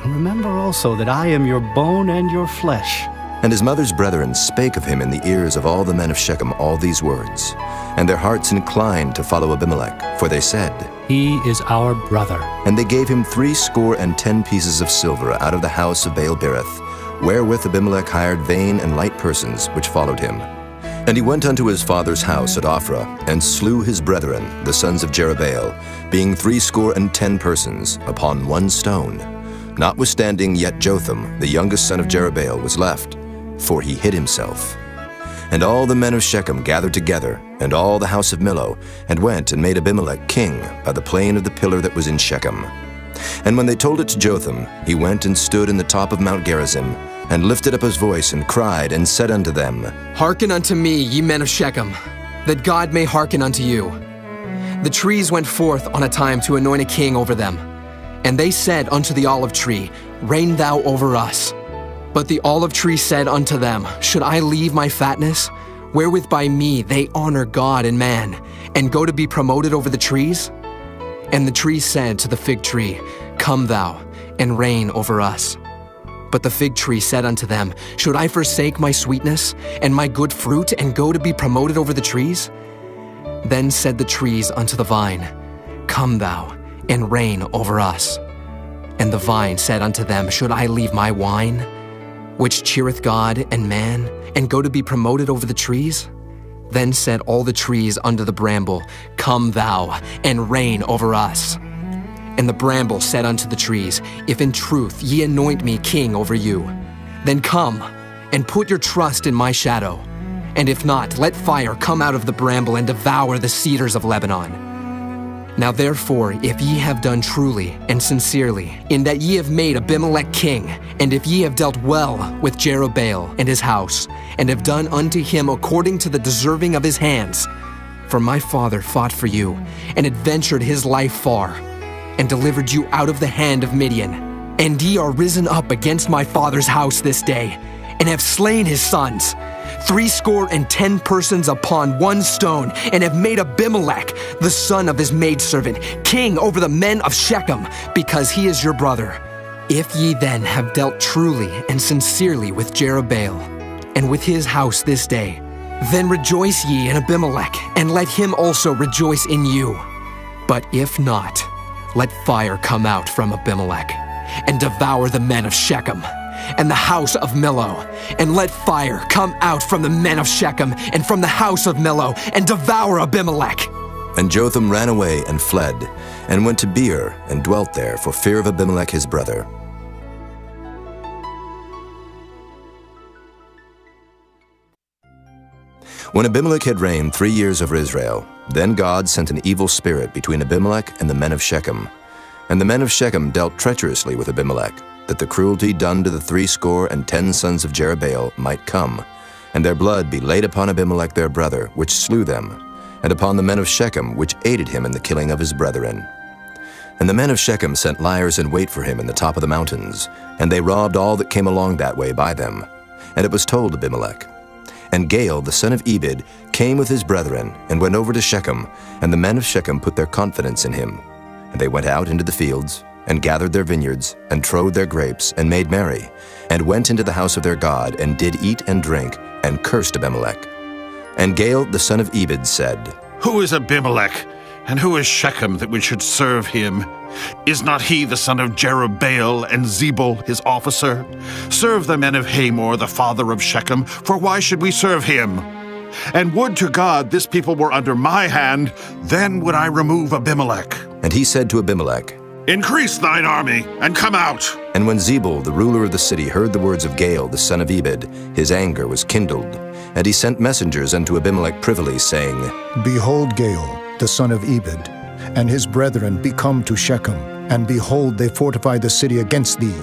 And remember also that I am your bone and your flesh.
And his mother's brethren spake of him in the ears of all the men of Shechem all these words. And their hearts inclined to follow Abimelech, for they said,
He is our brother.
And they gave him 70 pieces of silver out of the house of Baal-berith, wherewith Abimelech hired vain and light persons which followed him. And he went unto his father's house at Ophrah, and slew his brethren, the sons of Jerubbaal, being 70 persons, upon one stone. Notwithstanding yet Jotham, the youngest son of Jerubbaal, was left, for he hid himself. And all the men of Shechem gathered together, and all the house of Millo, and went and made Abimelech king by the plain of the pillar that was in Shechem. And when they told it to Jotham, he went and stood in the top of Mount Gerizim, and lifted up his voice, and cried, and said unto them,
Hearken unto me, ye men of Shechem, that God may hearken unto you. The trees went forth on a time to anoint a king over them. And they said unto the olive tree, Reign thou over us. But the olive tree said unto them, Should I leave my fatness? wherewith by me they honor God and man, and go to be promoted over the trees? And the tree said to the fig tree, Come thou, and reign over us. But the fig tree said unto them, Should I forsake my sweetness, and my good fruit, and go to be promoted over the trees? Then said the trees unto the vine, Come thou, and reign over us. And the vine said unto them, Should I leave my wine, which cheereth God and man, and go to be promoted over the trees? Then said all the trees unto the bramble, Come thou, and reign over us. And the bramble said unto the trees, If in truth ye anoint me king over you, then come, and put your trust in my shadow. And if not, let fire come out of the bramble, and devour the cedars of Lebanon. Now therefore, if ye have done truly and sincerely, in that ye have made Abimelech king, and if ye have dealt well with Jerubbaal and his house, and have done unto him according to the deserving of his hands, for my father fought for you, and adventured his life far, and delivered you out of the hand of Midian, and ye are risen up against my father's house this day, and have slain his sons, 70 persons upon one stone, and have made Abimelech, the son of his maidservant, king over the men of Shechem, because he is your brother. If ye then have dealt truly and sincerely with Jerubbaal, and with his house this day, then rejoice ye in Abimelech, and let him also rejoice in you. But if not, let fire come out from Abimelech, and devour the men of Shechem, and the house of Millo, and let fire come out from the men of Shechem, and from the house of Millo, and devour Abimelech.
And Jotham ran away and fled, and went to Beer, and dwelt there for fear of Abimelech his brother. When Abimelech had reigned 3 years over Israel, then God sent an evil spirit between Abimelech and the men of Shechem. And the men of Shechem dealt treacherously with Abimelech, that the cruelty done to the 70 sons of Jerubbaal might come, and their blood be laid upon Abimelech their brother, which slew them, and upon the men of Shechem, which aided him in the killing of his brethren. And the men of Shechem sent liers in wait for him in the top of the mountains, and they robbed all that came along that way by them. And it was told Abimelech. And Gaal, the son of Ebed, came with his brethren, and went over to Shechem, and the men of Shechem put their confidence in him. And they went out into the fields, and gathered their vineyards, and trode their grapes, and made merry, and went into the house of their God, and did eat and drink, and cursed Abimelech. And Gaal the son of Ebed said,
Who is Abimelech, and who is Shechem that we should serve him? Is not he the son of Jerubbaal, and Zebul his officer? Serve the men of Hamor, the father of Shechem, for why should we serve him? And would to God this people were under my hand, then would I remove Abimelech.
And he said to Abimelech,
Increase thine army, and come out.
And when Zebul, the ruler of the city, heard the words of Gaal, the son of Ebed, his anger was kindled. And he sent messengers unto Abimelech privily, saying,
Behold, Gaal, the son of Ebed, and his brethren be come to Shechem, and behold, they fortify the city against thee.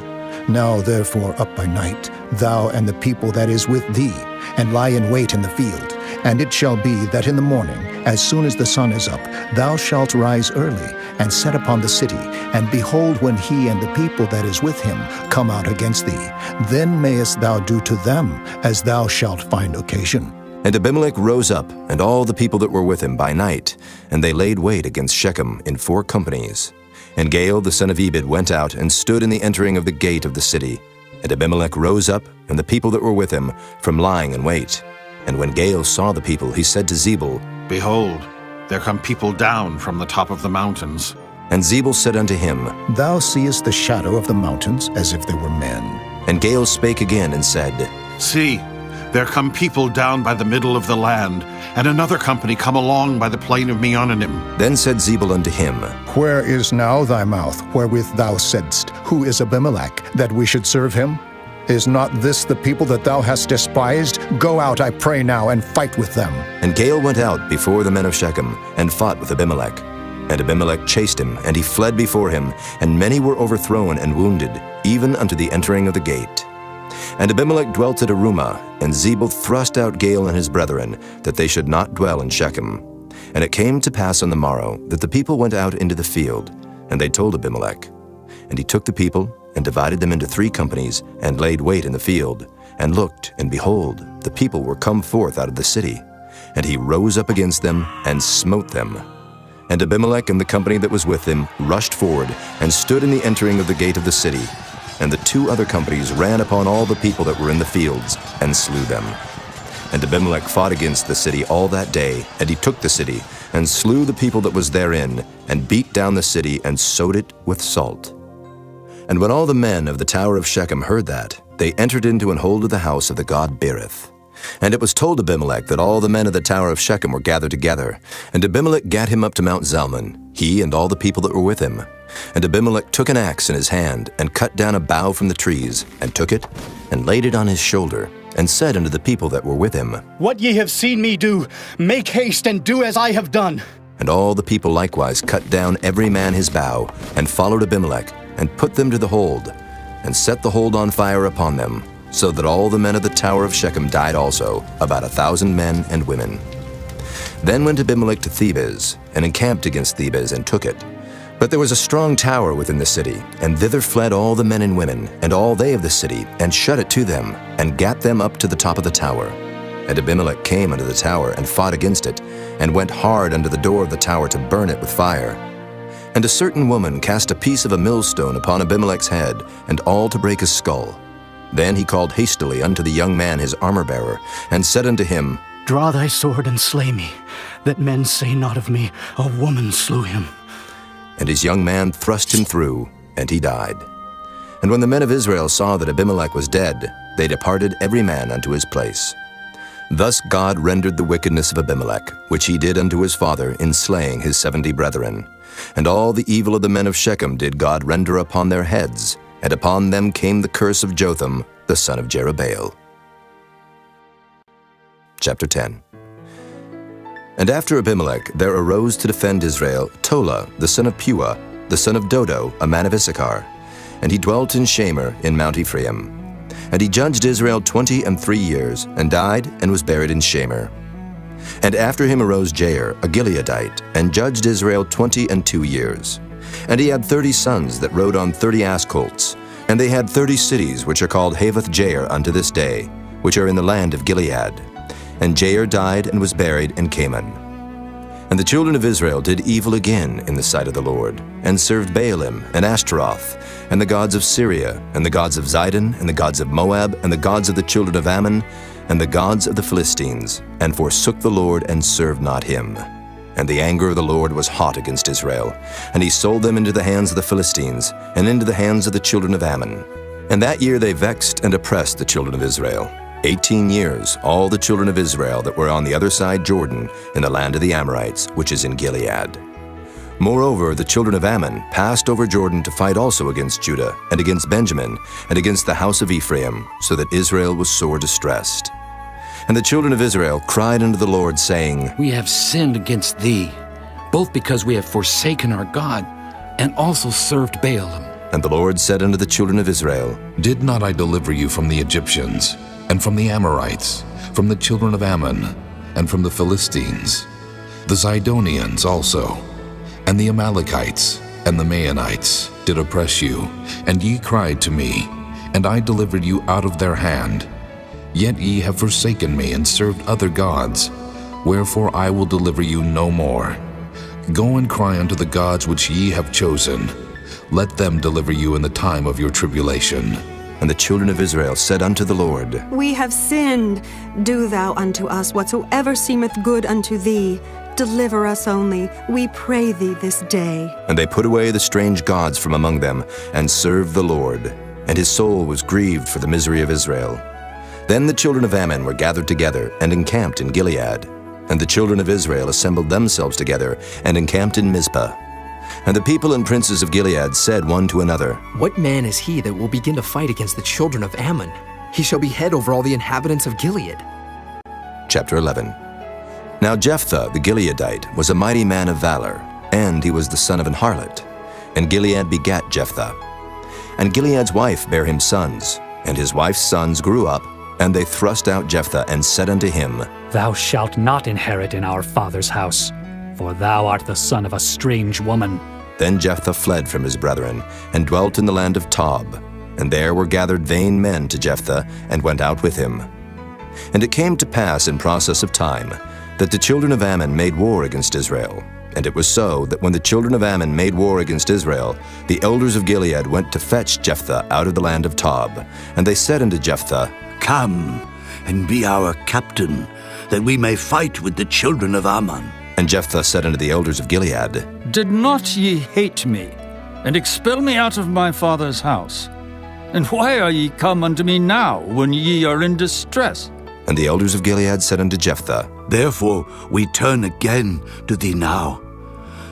Now therefore up by night, thou and the people that is with thee, and lie in wait in the field. And it shall be that in the morning, as soon as the sun is up, thou shalt rise early, and set upon the city, and behold, when he and the people that is with him come out against thee, then mayest thou do to them as thou shalt find occasion.
And Abimelech rose up, and all the people that were with him by night, and they laid wait against Shechem in 4 companies. And Gaal the son of Ebed went out, and stood in the entering of the gate of the city. And Abimelech rose up, and the people that were with him, from lying in wait. And when Gaal saw the people, he said to Zebul,
Behold, there come people down from the top of the mountains.
And Zebul said unto him,
Thou seest the shadow of the mountains, as if they were men.
And Gaal spake again, and said,
See, there come people down by the middle of the land, and another company come along by the plain of Meonanim.
Then said Zebul unto him,
Where is now thy mouth, wherewith thou saidst, Who is Abimelech, that we should serve him? Is not this the people that thou hast despised? Go out, I pray now, and fight with them.
And Gaal went out before the men of Shechem, and fought with Abimelech. And Abimelech chased him, and he fled before him, and many were overthrown and wounded, even unto the entering of the gate. And Abimelech dwelt at Arumah, and Zebul thrust out Gaal and his brethren, that they should not dwell in Shechem. And it came to pass on the morrow, that the people went out into the field, and they told Abimelech. And he took the people, and divided them into 3 companies, and laid wait in the field, and looked, and behold, the people were come forth out of the city. And he rose up against them, and smote them. And Abimelech and the company that was with him rushed forward, and stood in the entering of the gate of the city. And the 2 other companies ran upon all the people that were in the fields, and slew them. And Abimelech fought against the city all that day, and he took the city, and slew the people that was therein, and beat down the city, and sowed it with salt. And when all the men of the tower of Shechem heard that, they entered into and hold of the house of the god Berith. And it was told Abimelech that all the men of the tower of Shechem were gathered together. And Abimelech gat him up to Mount Zalmon, he and all the people that were with him. And Abimelech took an axe in his hand, and cut down a bough from the trees, and took it, and laid it on his shoulder, and said unto the people that were with him,
What ye have seen me do, make haste and do as I have done.
And all the people likewise cut down every man his bough, and followed Abimelech, and put them to the hold, and set the hold on fire upon them, so that all the men of the tower of Shechem died also, about 1,000 men and women. Then went Abimelech to Thebez, and encamped against Thebez, and took it. But there was a strong tower within the city, and thither fled all the men and women, and all they of the city, and shut it to them, and gat them up to the top of the tower. And Abimelech came unto the tower, and fought against it, and went hard unto the door of the tower to burn it with fire. And a certain woman cast a piece of a millstone upon Abimelech's head, and all to break his skull. Then he called hastily unto the young man his armor-bearer, and said unto him,
Draw thy sword and slay me, that men say not of me, A woman slew him.
And his young man thrust him through, and he died. And when the men of Israel saw that Abimelech was dead, they departed every man unto his place. Thus God rendered the wickedness of Abimelech, which he did unto his father in slaying his 70 brethren. And all the evil of the men of Shechem did God render upon their heads, and upon them came the curse of Jotham, the son of Jerubbaal. Chapter 10. And after Abimelech there arose to defend Israel Tola, the son of Puah, the son of Dodo, a man of Issachar. And he dwelt in Shamir in Mount Ephraim. And he judged Israel 23 years, and died, and was buried in Shamir. And after him arose Jair, a Gileadite, and judged Israel 22 years. And he had 30 sons that rode on 30 ass colts. And they had 30 cities, which are called Havoth Jair unto this day, which are in the land of Gilead. And Jair died and was buried in Canaan. And the children of Israel did evil again in the sight of the Lord, and served Baalim and Ashtaroth, and the gods of Syria, and the gods of Zidon, and the gods of Moab, and the gods of the children of Ammon, and the gods of the Philistines, and forsook the Lord, and served not him. And the anger of the Lord was hot against Israel, and he sold them into the hands of the Philistines, and into the hands of the children of Ammon. And that year they vexed and oppressed the children of Israel. 18 years, all the children of Israel that were on the other side Jordan, in the land of the Amorites, which is in Gilead. Moreover, the children of Ammon passed over Jordan to fight also against Judah, and against Benjamin, and against the house of Ephraim, so that Israel was sore distressed. And the children of Israel cried unto the Lord, saying,
We have sinned against thee, both because we have forsaken our God, and also served Baalim.
And the Lord said unto the children of Israel,
Did not I deliver you from the Egyptians, and from the Amorites, from the children of Ammon, and from the Philistines, the Zidonians also, and the Amalekites, and the Maonites did oppress you, and ye cried to me, and I delivered you out of their hand. Yet ye have forsaken me, and served other gods, wherefore I will deliver you no more. Go and cry unto the gods which ye have chosen. Let them deliver you in the time of your tribulation.
And the children of Israel said unto the Lord,
We have sinned. Do thou unto us whatsoever seemeth good unto thee. Deliver us only, we pray thee this day.
And they put away the strange gods from among them, and served the Lord. And his soul was grieved for the misery of Israel. Then the children of Ammon were gathered together, and encamped in Gilead. And the children of Israel assembled themselves together, and encamped in Mizpah. And the people and princes of Gilead said one to another,
What man is he that will begin to fight against the children of Ammon? He shall be head over all the inhabitants of Gilead.
Chapter 11. Now Jephthah the Gileadite was a mighty man of valor, and he was the son of an harlot. And Gilead begat Jephthah. And Gilead's wife bare him sons, and his wife's sons grew up, and they thrust out Jephthah, and said unto him,
Thou shalt not inherit in our father's house, for thou art the son of a strange woman.
Then Jephthah fled from his brethren, and dwelt in the land of Tob. And there were gathered vain men to Jephthah, and went out with him. And it came to pass in process of time, that the children of Ammon made war against Israel. And it was so, that when the children of Ammon made war against Israel, the elders of Gilead went to fetch Jephthah out of the land of Tob. And they said unto Jephthah,
Come, and be our captain, that we may fight with the children of Ammon.
And Jephthah said unto the elders of Gilead,
Did not ye hate me, and expel me out of my father's house? And why are ye come unto me now, when ye are in distress?
And the elders of Gilead said unto Jephthah,
Therefore we turn again to thee now,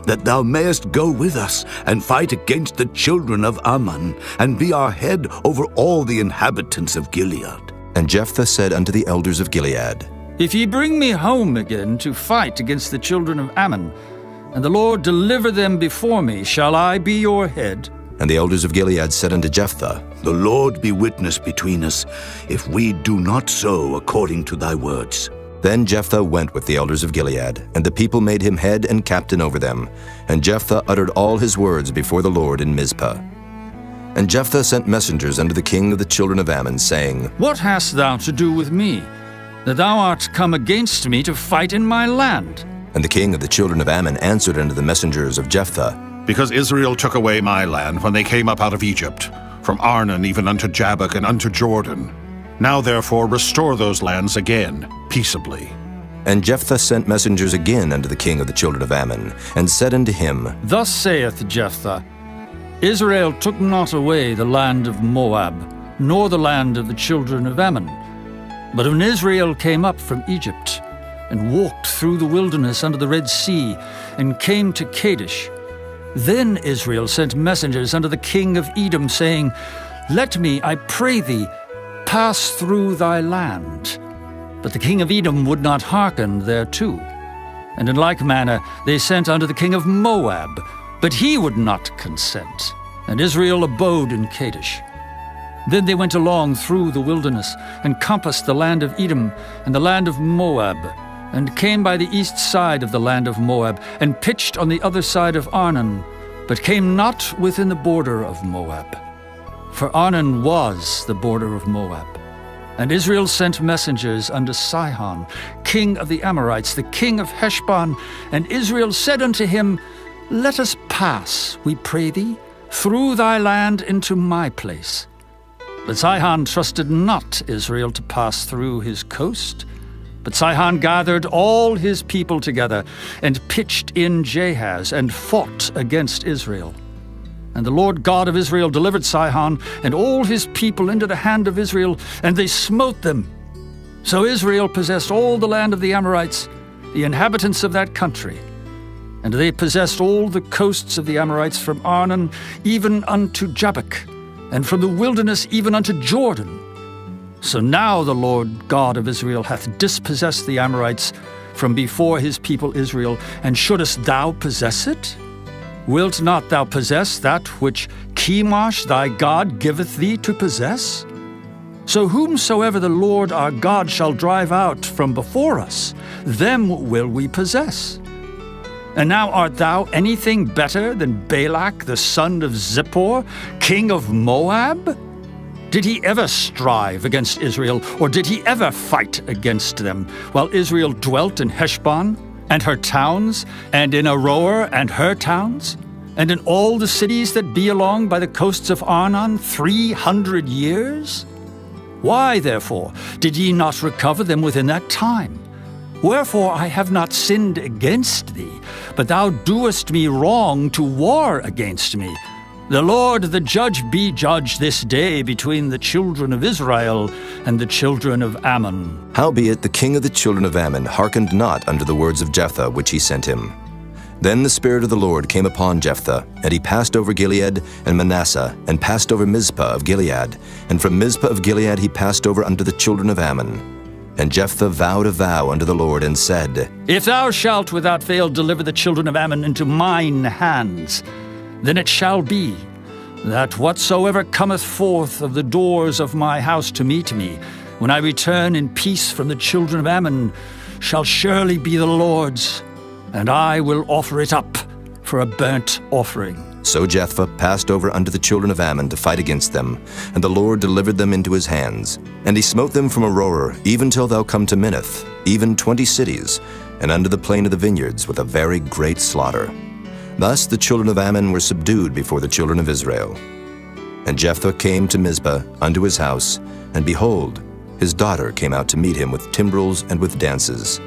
that thou mayest go with us, and fight against the children of Ammon, and be our head over all the inhabitants of Gilead.
And Jephthah said unto the elders of Gilead,
If ye bring me home again to fight against the children of Ammon, and the Lord deliver them before me, shall I be your head?
And the elders of Gilead said unto Jephthah,
The Lord be witness between us, if we do not so according to thy words.
Then Jephthah went with the elders of Gilead, and the people made him head and captain over them. And Jephthah uttered all his words before the Lord in Mizpah. And Jephthah sent messengers unto the king of the children of Ammon, saying,
What hast thou to do with me, that thou art come against me to fight in my land?
And the king of the children of Ammon answered unto the messengers of Jephthah,
Because Israel took away my land when they came up out of Egypt, from Arnon even unto Jabbok and unto Jordan. Now therefore restore those lands again, peaceably.
And Jephthah sent messengers again unto the king of the children of Ammon, and said unto him,
Thus saith Jephthah, Israel took not away the land of Moab, nor the land of the children of Ammon. But when Israel came up from Egypt, and walked through the wilderness under the Red Sea, and came to Kadesh, then Israel sent messengers unto the king of Edom, saying, Let me, I pray thee, pass through thy land. But the king of Edom would not hearken thereto. And in like manner they sent unto the king of Moab, but he would not consent. And Israel abode in Kadesh. Then they went along through the wilderness, and compassed the land of Edom and the land of Moab, and came by the east side of the land of Moab, and pitched on the other side of Arnon, but came not within the border of Moab. For Arnon was the border of Moab. And Israel sent messengers unto Sihon, king of the Amorites, the king of Heshbon. And Israel said unto him, Let us pass, we pray thee, through thy land into my place. But Sihon trusted not Israel to pass through his coast. But Sihon gathered all his people together, and pitched in Jahaz, and fought against Israel. And the Lord God of Israel delivered Sihon and all his people into the hand of Israel, and they smote them. So Israel possessed all the land of the Amorites, the inhabitants of that country. And they possessed all the coasts of the Amorites from Arnon even unto Jabbok, and from the wilderness even unto Jordan. So now the Lord God of Israel hath dispossessed the Amorites from before his people Israel, and shouldest thou possess it? Wilt not thou possess that which Chemosh thy God giveth thee to possess? So whomsoever the Lord our God shall drive out from before us, them will we possess. And now art thou anything better than Balak the son of Zippor, king of Moab? Did he ever strive against Israel, or did he ever fight against them, while Israel dwelt in Heshbon and her towns, and in Aroer and her towns, and in all the cities that be along by the coasts of Arnon 300 years? Why, therefore, did ye not recover them within that time? Wherefore I have not sinned against thee, but thou doest me wrong to war against me. The Lord the judge be judge this day between the children of Israel and the children of Ammon.
Howbeit the king of the children of Ammon hearkened not unto the words of Jephthah which he sent him. Then the Spirit of the Lord came upon Jephthah, and he passed over Gilead and Manasseh, and passed over Mizpah of Gilead, and from Mizpah of Gilead he passed over unto the children of Ammon. And Jephthah vowed a vow unto the Lord, and said,
If thou shalt without fail deliver the children of Ammon into mine hands, then it shall be that whatsoever cometh forth of the doors of my house to meet me, when I return in peace from the children of Ammon, shall surely be the Lord's, and I will offer it up for a burnt offering.
So Jephthah passed over unto the children of Ammon to fight against them, and the Lord delivered them into his hands. And he smote them from Aroer, even till thou come to Minnith, even 20 cities, and unto the plain of the vineyards, with a very great slaughter. Thus the children of Ammon were subdued before the children of Israel. And Jephthah came to Mizpah unto his house, and behold, his daughter came out to meet him with timbrels and with dances,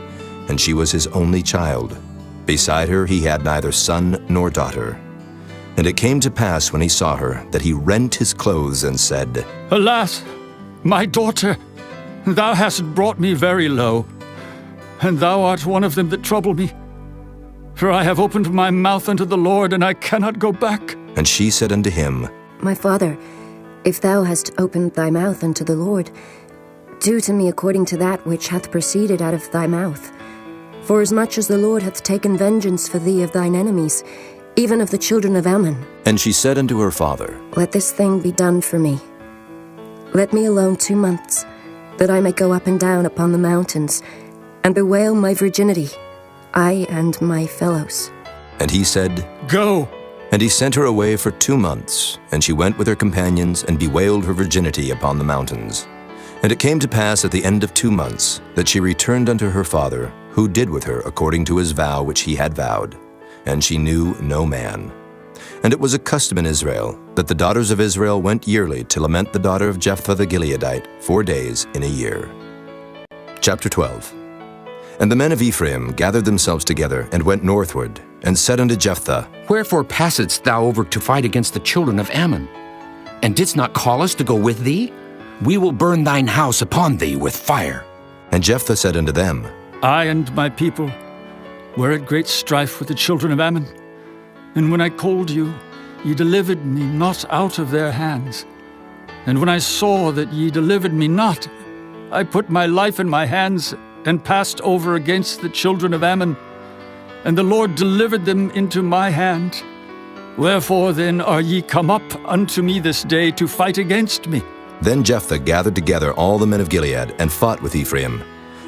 and she was his only child. Beside her he had neither son nor daughter. And it came to pass when he saw her, that he rent his clothes and said,
Alas, my daughter, thou hast brought me very low, and thou art one of them that trouble me. For I have opened my mouth unto the Lord, and I cannot go back.
And she said unto him,
My father, if thou hast opened thy mouth unto the Lord, do to me according to that which hath proceeded out of thy mouth. Forasmuch as the Lord hath taken vengeance for thee of thine enemies, even of the children of Ammon.
And she said unto her father,
Let this thing be done for me. Let me alone 2 months, that I may go up and down upon the mountains, and bewail my virginity, I and my fellows.
And he said,
Go.
And he sent her away for 2 months, and she went with her companions, and bewailed her virginity upon the mountains. And it came to pass at the end of 2 months, that she returned unto her father, who did with her according to his vow which he had vowed. And she knew no man. And it was a custom in Israel, that the daughters of Israel went yearly to lament the daughter of Jephthah the Gileadite 4 days in a year. Chapter 12. And the men of Ephraim gathered themselves together, and went northward, and said unto Jephthah,
Wherefore passedst thou over to fight against the children of Ammon? And didst not call us to go with thee? We will burn thine house upon thee with fire.
And Jephthah said unto them,
I and my people were at great strife with the children of Ammon. And when I called you, ye delivered me not out of their hands. And when I saw that ye delivered me not, I put my life in my hands, and passed over against the children of Ammon. And the Lord delivered them into my hand. Wherefore then are ye come up unto me this day to fight against me?
Then Jephthah gathered together all the men of Gilead, and fought with Ephraim.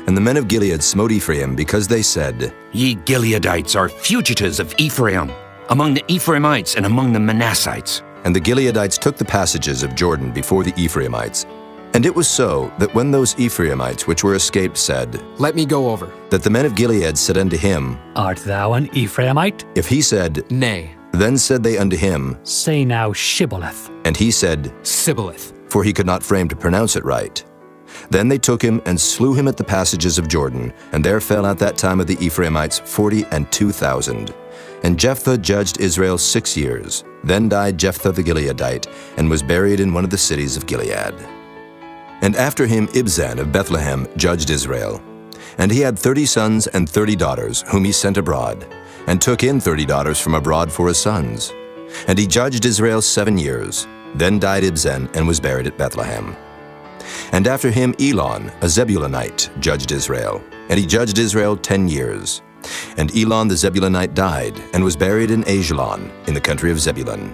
And the men of Gilead smote Ephraim, because they said,
Ye Gileadites are fugitives of Ephraim, among the Ephraimites and among the Manassites.
And the Gileadites took the passages of Jordan before the Ephraimites. And it was so, that when those Ephraimites which were escaped said,
Let me go over,
that the men of Gilead said unto him,
Art thou an Ephraimite?
If he said,
Nay.
Then said they unto him,
Say now Shibboleth.
And he said,
Sibboleth.
For he could not frame to pronounce it right. Then they took him, and slew him at the passages of Jordan, and there fell at that time of the Ephraimites 42,000. And Jephthah judged Israel 6 years. Then died Jephthah the Gileadite, and was buried in one of the cities of Gilead. And after him Ibzan of Bethlehem judged Israel. And he had 30 sons and 30 daughters, whom he sent abroad, and took in 30 daughters from abroad for his sons. And he judged Israel 7 years. Then died Ibzan, and was buried at Bethlehem. And after him Elon, a Zebulunite, judged Israel. And he judged Israel 10 years. And Elon the Zebulunite died, and was buried in Ajalon, in the country of Zebulun.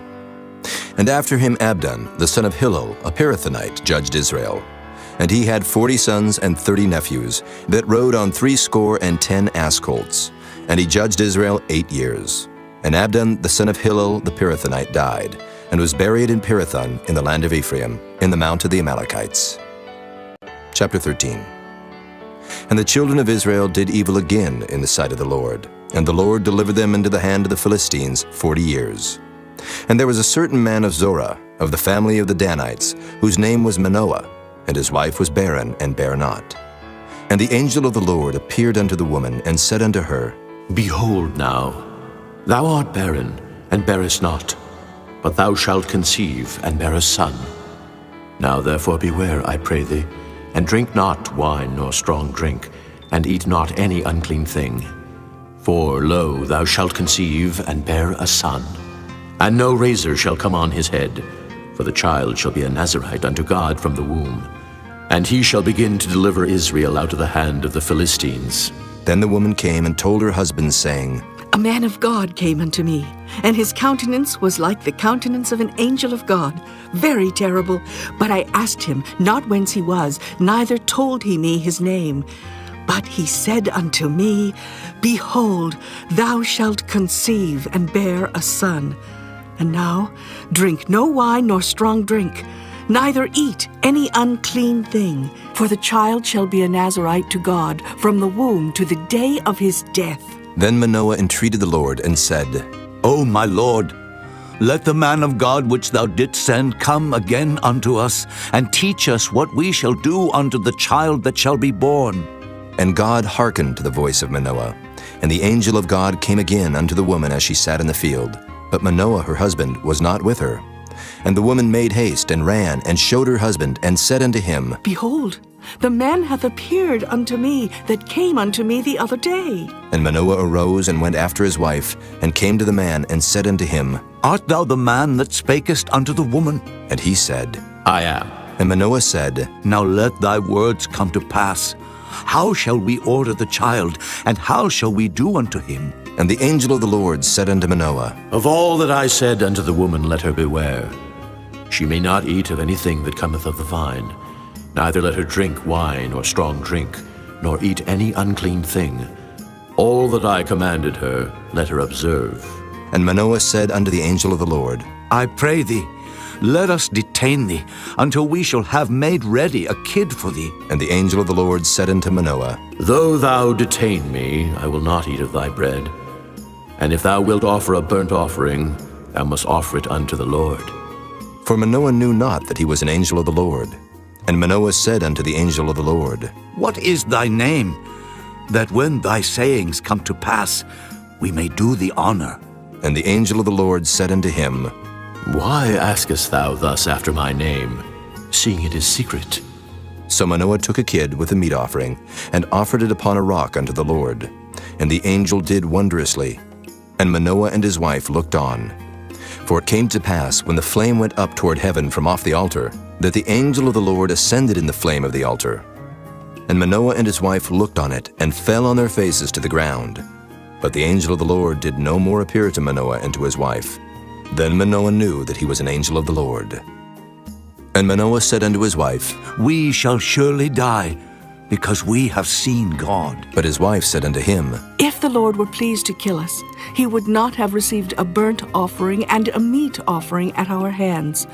And after him Abdon, the son of Hillel, a Pirathonite, judged Israel. And he had 40 sons and 30 nephews, that rode on 70 ass colts. And he judged Israel 8 years. And Abdon, the son of Hillel, the Pirathonite, died, and was buried in Pirathon, in the land of Ephraim, in the mount of the Amalekites. Chapter 13. And the children of Israel did evil again in the sight of the Lord, and the Lord delivered them into the hand of the Philistines 40 years. And there was a certain man of Zorah, of the family of the Danites, whose name was Manoah, and his wife was barren, and bare not. And the angel of the Lord appeared unto the woman, and said unto her,
Behold now, thou art barren, and bearest not, but thou shalt conceive, and bear a son. Now therefore beware, I pray thee, and drink not wine nor strong drink, and eat not any unclean thing. For, lo, thou shalt conceive, and bear a son. And no razor shall come on his head, for the child shall be a Nazarite unto God from the womb. And he shall begin to deliver Israel out of the hand of the Philistines.
Then the woman came and told her husband, saying,
A man of God came unto me, and his countenance was like the countenance of an angel of God, very terrible. But I asked him not whence he was, neither told he me his name. But he said unto me, Behold, thou shalt conceive and bear a son, And now drink no wine nor strong drink, neither eat any unclean thing, for the child shall be a Nazirite to God from the womb to the day of his death.
Then Manoah entreated the Lord and said,
O my Lord, let the man of God which thou didst send come again unto us, and teach us what we shall do unto the child that shall be born.
And God hearkened to the voice of Manoah. And the angel of God came again unto the woman as she sat in the field. But Manoah her husband was not with her. And the woman made haste, and ran, and showed her husband, and said unto him,
Behold, the man hath appeared unto me that came unto me the other day.
And Manoah arose and went after his wife, and came to the man, and said unto him,
Art thou the man that spakest unto the woman?
And he said,
I am.
And Manoah said,
Now let thy words come to pass. How shall we order the child, and how shall we do unto him?
And the angel of the Lord said unto Manoah,
Of all that I said unto the woman, let her beware. She may not eat of anything that cometh of the vine, neither let her drink wine or strong drink, nor eat any unclean thing. All that I commanded her, let her observe.
And Manoah said unto the angel of the Lord,
I pray thee, let us detain thee, until we shall have made ready a kid for thee.
And the angel of the Lord said unto Manoah,
Though thou detain me, I will not eat of thy bread. And if thou wilt offer a burnt offering, thou must offer it unto the Lord.
For Manoah knew not that he was an angel of the Lord. And Manoah said unto the angel of the Lord,
What is thy name, that when thy sayings come to pass, we may do thee honor?
And the angel of the Lord said unto him,
Why askest thou thus after my name, seeing it is secret?
So Manoah took a kid with a meat offering, and offered it upon a rock unto the Lord. And the angel did wondrously. And Manoah and his wife looked on. For it came to pass, when the flame went up toward heaven from off the altar, that the angel of the Lord ascended in the flame of the altar. And Manoah and his wife looked on it, and fell on their faces to the ground. But the angel of the Lord did no more appear to Manoah and to his wife. Then Manoah knew that he was an angel of the Lord. And Manoah said unto his wife,
We shall surely die, because we have seen God.
But his wife said unto him,
If the Lord were pleased to kill us, he would not have received a burnt offering and a meat offering at our hands.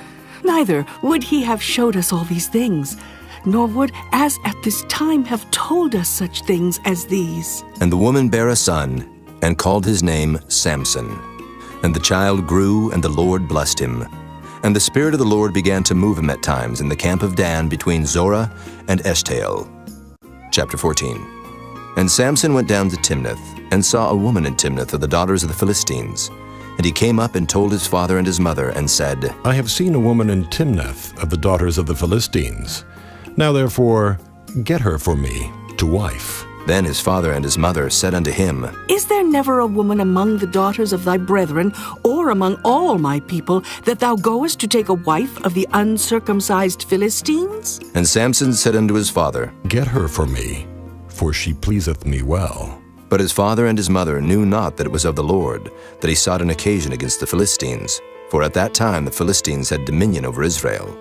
Neither would he have showed us all these things, nor would, as at this time, have told us such things as these.
And the woman bare a son, and called his name Samson. And the child grew, and the Lord blessed him. And the Spirit of the Lord began to move him at times in the camp of Dan between Zorah and Eshtaol. Chapter 14. And Samson went down to Timnath, and saw a woman in Timnath of the daughters of the Philistines. And he came up and told his father and his mother, and said,
I have seen a woman in Timnath of the daughters of the Philistines. Now therefore, get her for me to wife.
Then his father and his mother said unto him,
Is there never a woman among the daughters of thy brethren, or among all my people, that thou goest to take a wife of the uncircumcised Philistines?
And Samson said unto his father,
Get her for me, for she pleaseth me well.
But his father and his mother knew not that it was of the Lord, that he sought an occasion against the Philistines, for at that time the Philistines had dominion over Israel.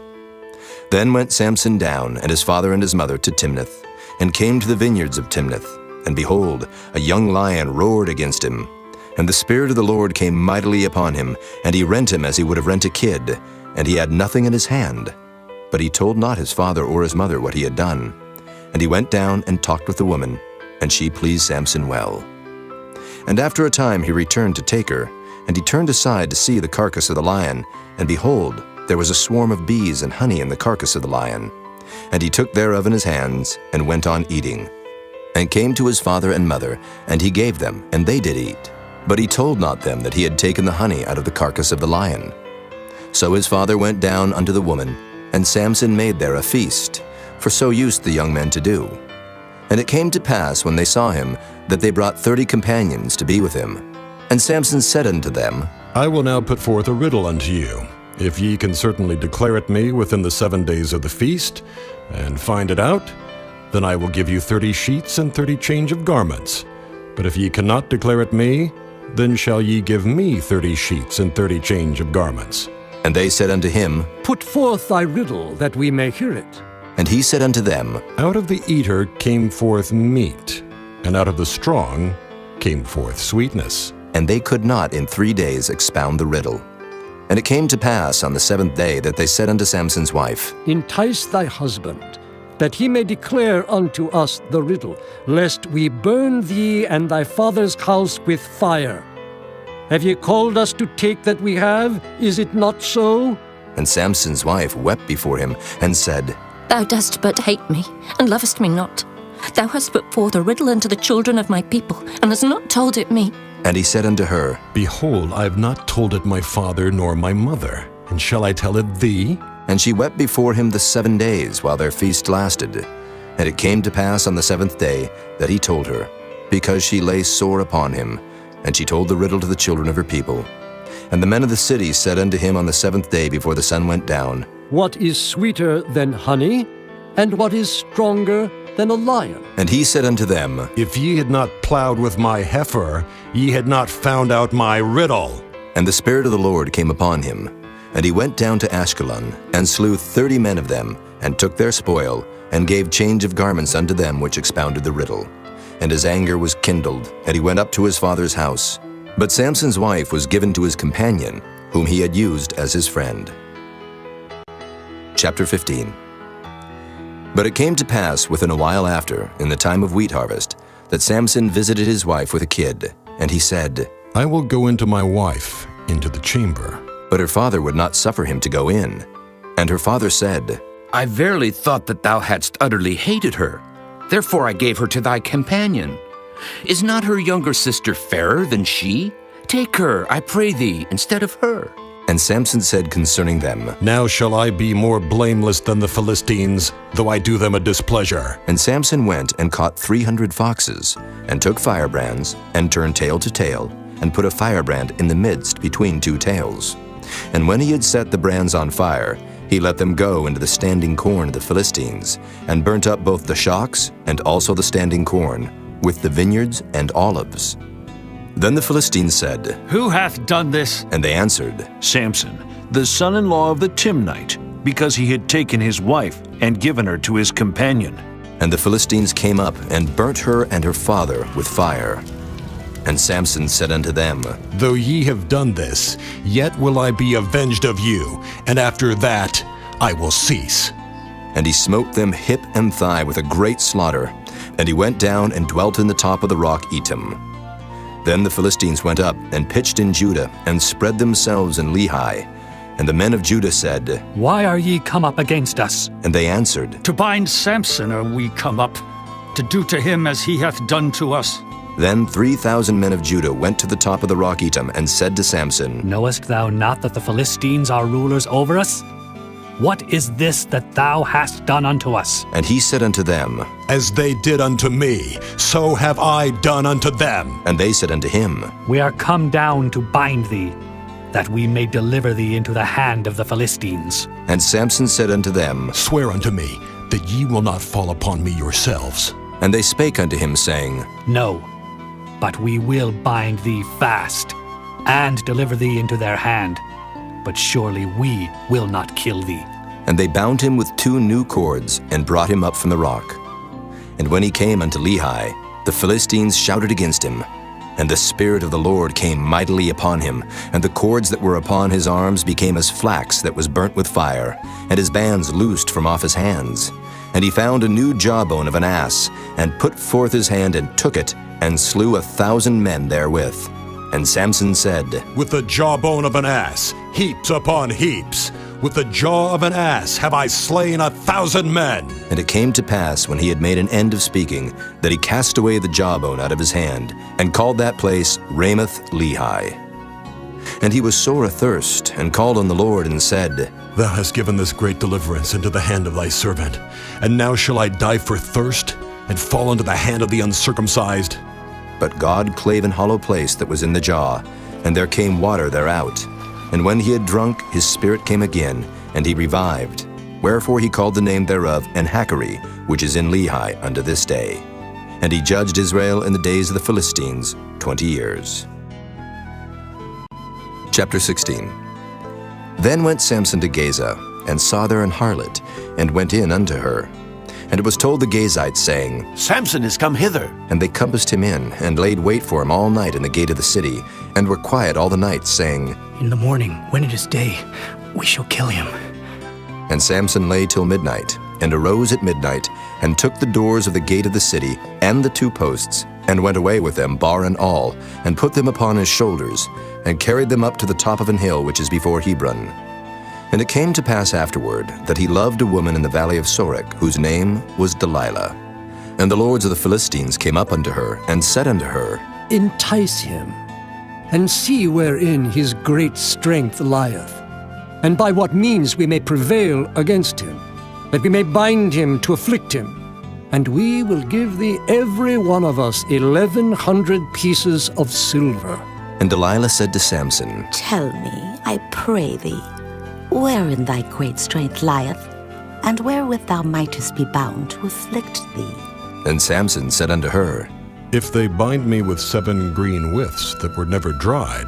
Then went Samson down, and his father and his mother, to Timnath, and came to the vineyards of Timnath. And behold, a young lion roared against him. And the Spirit of the Lord came mightily upon him, and he rent him as he would have rent a kid, and he had nothing in his hand. But he told not his father or his mother what he had done. And he went down and talked with the woman, and she pleased Samson well. And after a time he returned to take her, and he turned aside to see the carcass of the lion, and behold, there was a swarm of bees and honey in the carcass of the lion. And he took thereof in his hands, and went on eating. And came to his father and mother, and he gave them, and they did eat. But he told not them that he had taken the honey out of the carcass of the lion. So his father went down unto the woman, and Samson made there a feast, for so used the young men to do. And it came to pass, when they saw him, that they brought 30 companions to be with him. And Samson said unto them,
I will now put forth a riddle unto you. If ye can certainly declare it me within the 7 days of the feast, and find it out, then I will give you 30 sheets and 30 change of garments. But if ye cannot declare it me, then shall ye give me 30 sheets and 30 change of garments.
And they said unto him,
Put forth thy riddle, that we may hear it.
And he said unto them,
Out of the eater came forth meat, and out of the strong came forth sweetness.
And they could not in 3 days expound the riddle. And it came to pass on the 7th day that they said unto Samson's wife,
Entice thy husband, that he may declare unto us the riddle, lest we burn thee and thy father's house with fire. Have ye called us to take that we have? Is it not so?
And Samson's wife wept before him, and said,
Thou dost but hate me, and lovest me not. Thou hast put forth a riddle unto the children of my people, and hast not told it me.
And he said unto her,
Behold, I have not told it my father nor my mother, and shall I tell it thee?
And she wept before him the 7 days while their feast lasted. And it came to pass on the 7th day that he told her, because she lay sore upon him. And she told the riddle to the children of her people. And the men of the city said unto him on the 7th day before the sun went down,
What is sweeter than honey, and what is stronger than a lion?
And he said unto them,
If ye had not plowed with my heifer, ye had not found out my riddle.
And the Spirit of the Lord came upon him. And he went down to Ashkelon, and slew 30 men of them, and took their spoil, and gave change of garments unto them which expounded the riddle. And his anger was kindled, and he went up to his father's house. But Samson's wife was given to his companion, whom he had used as his friend. Chapter 15. But it came to pass within a while after, in the time of wheat harvest, that Samson visited his wife with a kid. And he said,
I will go into my wife, into the chamber.
But her father would not suffer him to go in. And her father said,
I verily thought that thou hadst utterly hated her. Therefore I gave her to thy companion. Is not her younger sister fairer than she? Take her, I pray thee, instead of her.
And Samson said concerning them,
Now shall I be more blameless than the Philistines, though I do them a displeasure.
And Samson went and caught 300 foxes, and took firebrands, and turned tail to tail, and put a firebrand in the midst between 2 tails. And when he had set the brands on fire, he let them go into the standing corn of the Philistines, and burnt up both the shocks and also the standing corn, with the vineyards and olives. Then the Philistines said,
Who hath done this?
And they answered,
Samson, the son-in-law of the Timnite, because he had taken his wife and given her to his companion.
And the Philistines came up and burnt her and her father with fire. And Samson said unto them,
Though ye have done this, yet will I be avenged of you, and after that I will cease.
And he smote them hip and thigh with a great slaughter. And he went down and dwelt in the top of the rock Etam. Then the Philistines went up and pitched in Judah, and spread themselves in Lehi. And the men of Judah said,
Why are ye come up against us?
And they answered,
To bind Samson are we come up, to do to him as he hath done to us.
Then 3,000 men of Judah went to the top of the rock Etam, and said to Samson,
Knowest thou not that the Philistines are rulers over us? What is this that thou hast done unto us?
And he said unto them,
As they did unto me, so have I done unto them.
And they said unto him,
We are come down to bind thee, that we may deliver thee into the hand of the Philistines.
And Samson said unto them,
Swear unto me that ye will not fall upon me yourselves.
And they spake unto him, saying,
No, but we will bind thee fast, and deliver thee into their hand. But surely we will not kill thee.
And they bound him with 2 new cords, and brought him up from the rock. And when he came unto Lehi, the Philistines shouted against him. And the Spirit of the Lord came mightily upon him, and the cords that were upon his arms became as flax that was burnt with fire, and his bands loosed from off his hands. And he found a new jawbone of an ass, and put forth his hand and took it, and slew 1,000 men therewith. And Samson said,
With the jawbone of an ass, heaps upon heaps, with the jaw of an ass have I slain 1,000 men.
And it came to pass, when he had made an end of speaking, that he cast away the jawbone out of his hand, and called that place Ramoth Lehi. And he was sore athirst, and called on the Lord, and said,
Thou hast given this great deliverance into the hand of thy servant, and now shall I die for thirst, and fall into the hand of the uncircumcised?
But God clave an hollow place that was in the jaw, and there came water thereout. And when he had drunk, his spirit came again, and he revived. Wherefore he called the name thereof Enhakkore, which is in Lehi unto this day. And he judged Israel in the days of the Philistines 20 years. Chapter 16. Then went Samson to Gaza, and saw there an harlot, and went in unto her. And it was told the Gazites, saying,
Samson is come hither.
And they compassed him in, and laid wait for him all night in the gate of the city, and were quiet all the night, saying,
In the morning, when it is day, we shall kill him.
And Samson lay till midnight, and arose at midnight, and took the doors of the gate of the city, and the 2 posts, and went away with them, bar and all, and put them upon his shoulders, and carried them up to the top of an hill which is before Hebron. And it came to pass afterward that he loved a woman in the valley of Sorek, whose name was Delilah. And the lords of the Philistines came up unto her, and said unto her,
Entice him, and see wherein his great strength lieth, and by what means we may prevail against him, that we may bind him to afflict him. And we will give thee every one of us 1,100 pieces of silver.
And Delilah said to Samson,
Tell me, I pray thee, wherein thy great strength lieth, and wherewith thou mightest be bound to afflict thee.
And Samson said unto her,
If they bind me with 7 green withs that were never dried,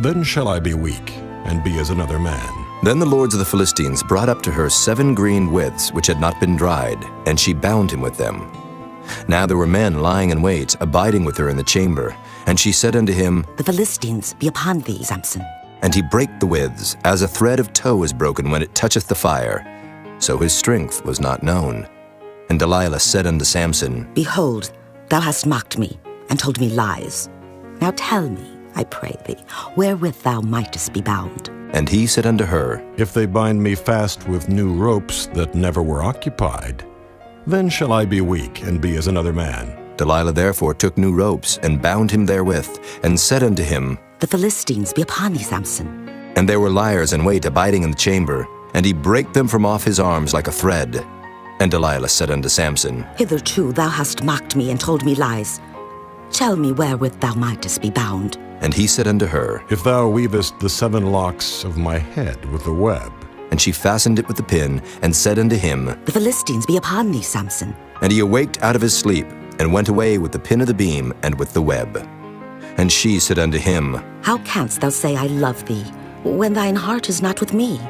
then shall I be weak, and be as another man.
Then the lords of the Philistines brought up to her 7 green withs which had not been dried, and she bound him with them. Now there were men lying in wait, abiding with her in the chamber. And she said unto him,
The Philistines be upon thee, Samson.
And he brake the withs, as a thread of tow is broken when it toucheth the fire. So his strength was not known. And Delilah said unto Samson,
Behold, thou hast mocked me, and told me lies. Now tell me, I pray thee, wherewith thou mightest be bound.
And he said unto her,
If they bind me fast with new ropes that never were occupied, then shall I be weak, and be as another man.
Delilah therefore took new ropes, and bound him therewith, and said unto him,
The Philistines be upon thee, Samson.
And there were liers in wait abiding in the chamber, and he brake them from off his arms like a thread. And Delilah said unto Samson,
Hitherto thou hast mocked me, and told me lies. Tell me wherewith thou mightest be bound.
And he said unto her,
If thou weavest the 7 locks of my head with a web.
And she fastened it with the pin, and said unto him,
The Philistines be upon thee, Samson.
And he awaked out of his sleep, and went away with the pin of the beam, and with the web. And she said unto him,
How canst thou say, I love thee, when thine heart is not with me?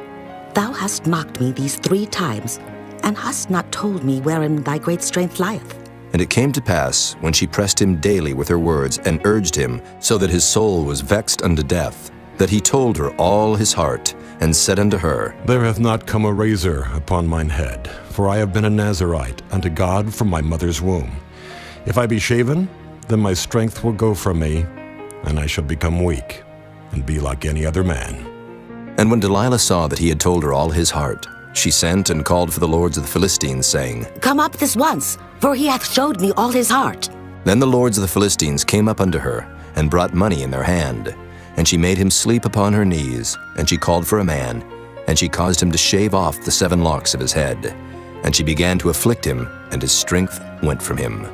Thou hast mocked me these 3 times, and hast not told me wherein thy great strength lieth.
And it came to pass, when she pressed him daily with her words, and urged him, so that his soul was vexed unto death, that he told her all his heart, and said unto her,
There hath not come a razor upon mine head, for I have been a Nazarite unto God from my mother's womb. If I be shaven, then my strength will go from me, and I shall become weak, and be like any other man.
And when Delilah saw that he had told her all his heart, she sent and called for the lords of the Philistines, saying,
Come up this once, for he hath showed me all his heart.
Then the lords of the Philistines came up unto her, and brought money in their hand. And she made him sleep upon her knees, and she called for a man, and she caused him to shave off the 7 locks of his head. And she began to afflict him, and his strength went from him.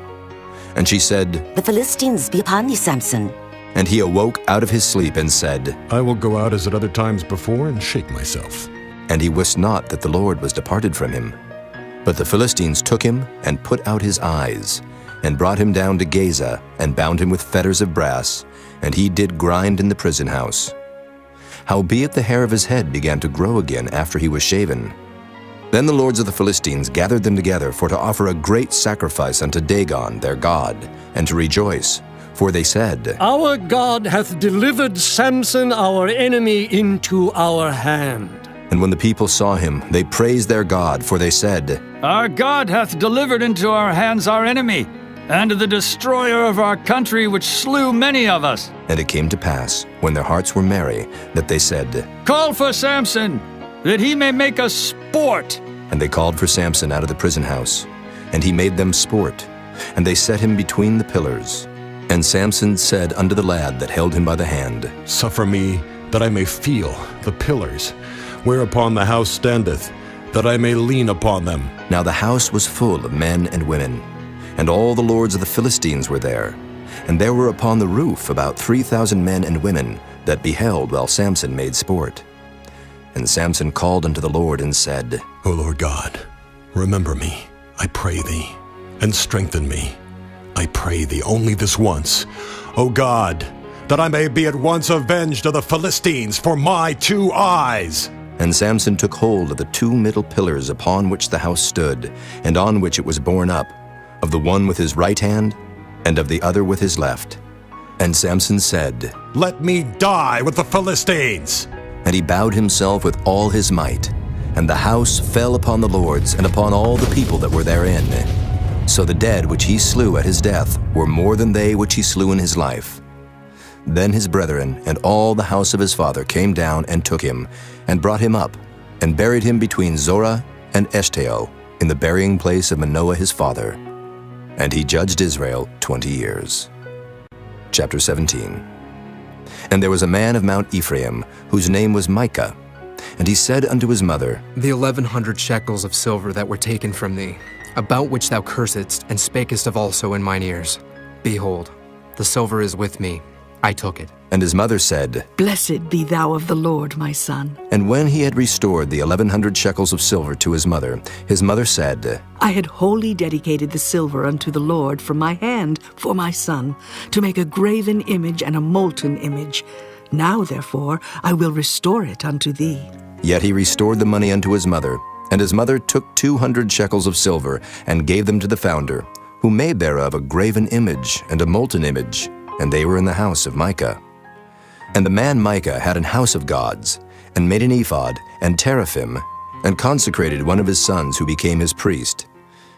And she said,
The Philistines be upon thee, Samson.
And he awoke out of his sleep, and said,
I will go out as at other times before, and shake myself.
And he wist not that the Lord was departed from him. But the Philistines took him, and put out his eyes, and brought him down to Gaza, and bound him with fetters of brass, and he did grind in the prison house. Howbeit the hair of his head began to grow again after he was shaven. Then the lords of the Philistines gathered them together for to offer a great sacrifice unto Dagon their god, and to rejoice. For they said,
Our God hath delivered Samson our enemy into our hand.
And when the people saw him, they praised their God, for they said,
Our God hath delivered into our hands our enemy, and the destroyer of our country, which slew many of us.
And it came to pass, when their hearts were merry, that they said,
Call for Samson, that he may make us sport.
And they called for Samson out of the prison house, and he made them sport, and they set him between the pillars. And Samson said unto the lad that held him by the hand,
Suffer me, that I may feel the pillars, whereupon the house standeth, that I may lean upon them.
Now the house was full of men and women, and all the lords of the Philistines were there. And there were upon the roof about 3,000 men and women that beheld while Samson made sport. And Samson called unto the Lord and said,
O Lord God, remember me, I pray thee, and strengthen me. I pray thee only this once, O God, that I may be at once avenged of the Philistines for my 2 eyes.
And Samson took hold of the 2 middle pillars upon which the house stood, and on which it was borne up, of the one with his right hand, and of the other with his left. And Samson said,
"Let me die with the Philistines!"
And he bowed himself with all his might. And the house fell upon the lords, and upon all the people that were therein. So the dead which he slew at his death were more than they which he slew in his life. Then his brethren and all the house of his father came down and took him, and brought him up, and buried him between Zorah and Eshtaol, in the burying place of Manoah his father. And he judged Israel 20 years. Chapter 17. And there was a man of Mount Ephraim, whose name was Micah. And he said unto his mother,
The 1,100 shekels of silver that were taken from thee, about which thou cursedst, and spakest of also in mine ears. Behold, the silver is with me, I took it.
And his mother said,
Blessed be thou of the Lord, my son.
And when he had restored the 1,100 shekels of silver to his mother said,
I had wholly dedicated the silver unto the Lord from my hand for my son, to make a graven image and a molten image. Now, therefore, I will restore it unto thee.
Yet he restored the money unto his mother, and his mother took 200 shekels of silver, and gave them to the founder, who made thereof a graven image and a molten image, and they were in the house of Micah. And the man Micah had an house of gods, and made an ephod and teraphim, and consecrated one of his sons who became his priest.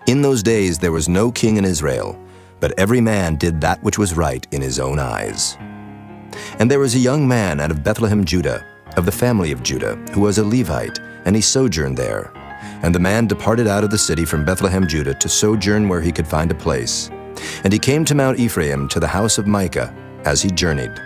In those days there was no king in Israel, but every man did that which was right in his own eyes. And there was a young man out of Bethlehem, Judah, of the family of Judah, who was a Levite, and he sojourned there. And the man departed out of the city from Bethlehem, Judah, to sojourn where he could find a place. And he came to Mount Ephraim, to the house of Micah, as he journeyed.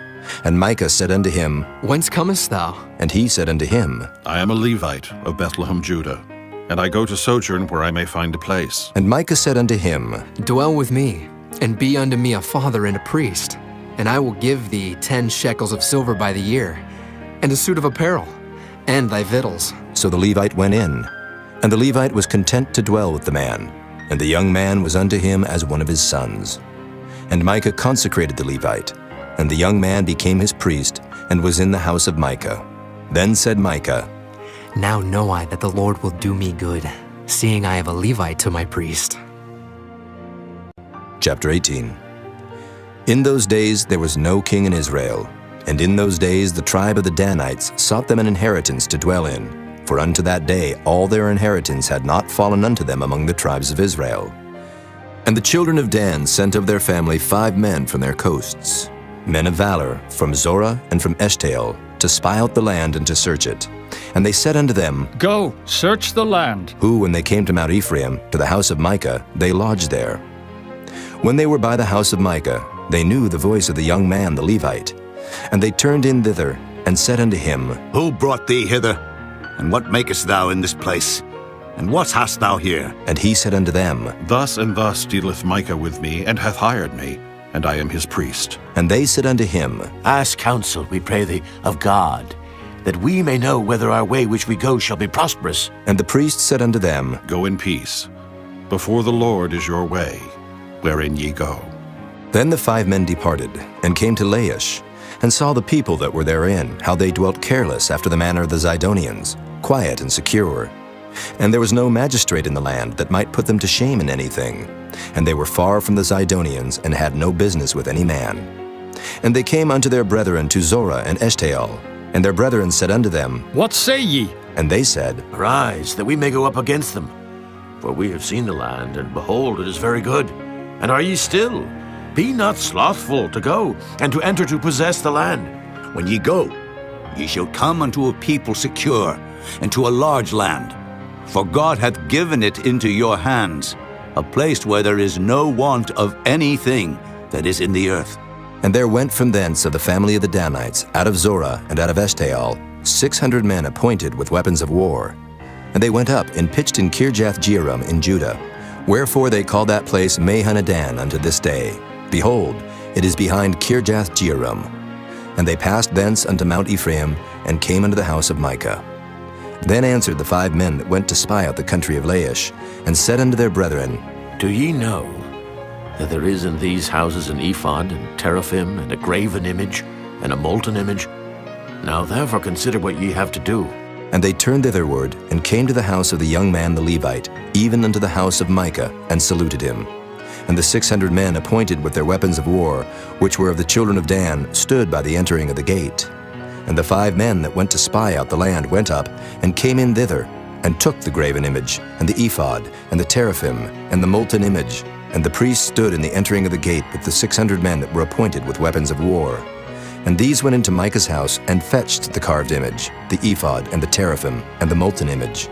And Micah said unto him,
Whence comest thou?
And he said unto him,
I am a Levite of Bethlehem, Judah, and I go to sojourn where I may find a place.
And Micah said unto him,
Dwell with me, and be unto me a father and a priest, and I will give thee 10 shekels of silver by the year, and a suit of apparel, and thy victuals.
So the Levite went in, and the Levite was content to dwell with the man, and the young man was unto him as one of his sons. And Micah consecrated the Levite, and the young man became his priest, and was in the house of Micah. Then said Micah,
Now know I that the Lord will do me good, seeing I have a Levite to my priest.
Chapter 18. In those days there was no king in Israel, and in those days the tribe of the Danites sought them an inheritance to dwell in, for unto that day all their inheritance had not fallen unto them among the tribes of Israel. And the children of Dan sent of their family 5 men from their coasts, men of valor, from Zorah and from Eshtaol, to spy out the land and to search it. And they said unto them,
Go, search the land.
Who, when they came to Mount Ephraim, to the house of Micah, they lodged there. When they were by the house of Micah, they knew the voice of the young man the Levite. And they turned in thither, and said unto him,
Who brought thee hither? And what makest thou in this place? And what hast thou here?
And he said unto them,
Thus and thus dealeth Micah with me, and hath hired me, and I am his priest.
And they said unto him,
Ask counsel, we pray thee, of God, that we may know whether our way which we go shall be prosperous.
And the priest said unto them,
Go in peace. Before the Lord is your way, wherein ye go.
Then the 5 men departed, and came to Laish, and saw the people that were therein, how they dwelt careless after the manner of the Zidonians, quiet and secure. And there was no magistrate in the land that might put them to shame in anything. And they were far from the Zidonians, and had no business with any man. And they came unto their brethren to Zorah and Eshtaol. And their brethren said unto them,
What say ye?
And they said,
Arise, that we may go up against them. For we have seen the land, and behold, it is very good. And are ye still? Be not slothful to go, and to enter to possess the land.
When ye go, ye shall come unto a people secure, and to a large land. For God hath given it into your hands, a place where there is no want of anything that is in the earth.
And there went from thence of the family of the Danites, out of Zorah and out of Eshtaol, 600 men appointed with weapons of war. And they went up and pitched in Kirjath-jearim in Judah. Wherefore they call that place Mahanadan unto this day. Behold, it is behind Kirjath-jearim. And they passed thence unto Mount Ephraim, and came unto the house of Micah. Then answered the 5 men that went to spy out the country of Laish, and said unto their brethren,
Do ye know that there is in these houses an ephod, and teraphim, and a graven image, and a molten image? Now therefore consider what ye have to do.
And they turned thitherward, and came to the house of the young man the Levite, even unto the house of Micah, and saluted him. And the 600 men appointed with their weapons of war, which were of the children of Dan, stood by the entering of the gate. And the 5 men that went to spy out the land went up, and came in thither, and took the graven image, and the ephod, and the teraphim, and the molten image. And the priest stood in the entering of the gate with the 600 men that were appointed with weapons of war. And these went into Micah's house, and fetched the carved image, the ephod, and the teraphim, and the molten image.